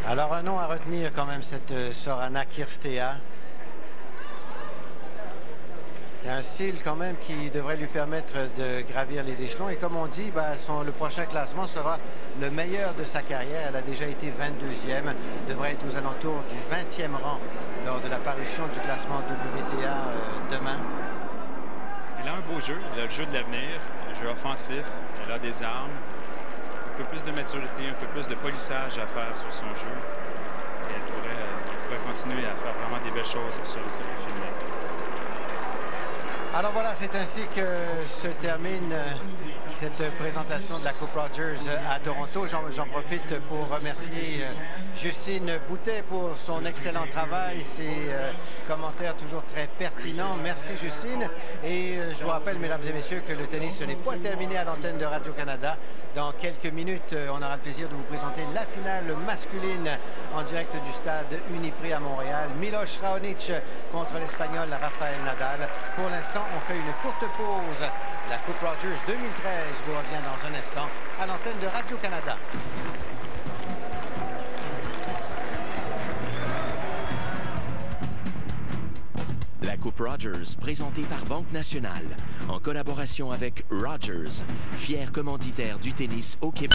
Alors, un nom à retenir quand même, cette Sorana Cirstea, qui a un style quand même qui devrait lui permettre de gravir les échelons. Et comme on dit, le prochain classement sera le meilleur de sa carrière. Elle a déjà été 22e, devrait être aux alentours du 20e rang lors de la parution du classement WTA demain. Elle a un beau jeu, elle a le jeu de l'avenir, un jeu offensif, elle a des armes. Un peu plus de maturité, un peu plus de polissage à faire sur son jeu. Et elle pourrait continuer à faire vraiment des belles choses sur le circuit féminin. Alors voilà, c'est ainsi que se termine cette présentation de la Coupe Rogers à Toronto. J'en profite pour remercier Justine Boutet pour son excellent travail, ses commentaires toujours très pertinents. Merci Justine. Et je vous rappelle, mesdames et messieurs, que le tennis, ce n'est pas terminé à l'antenne de Radio-Canada. Dans quelques minutes, on aura le plaisir de vous présenter la finale masculine en direct du stade Uniprix à Montréal. Miloš Raonic contre l'Espagnol Rafael Nadal. Pour l'instant, on fait une courte pause. La Coupe Rogers 2013 vous revient dans un instant à l'antenne de Radio-Canada. La Coupe Rogers, présentée par Banque Nationale, en collaboration avec Rogers, fier commanditaire du tennis au Québec.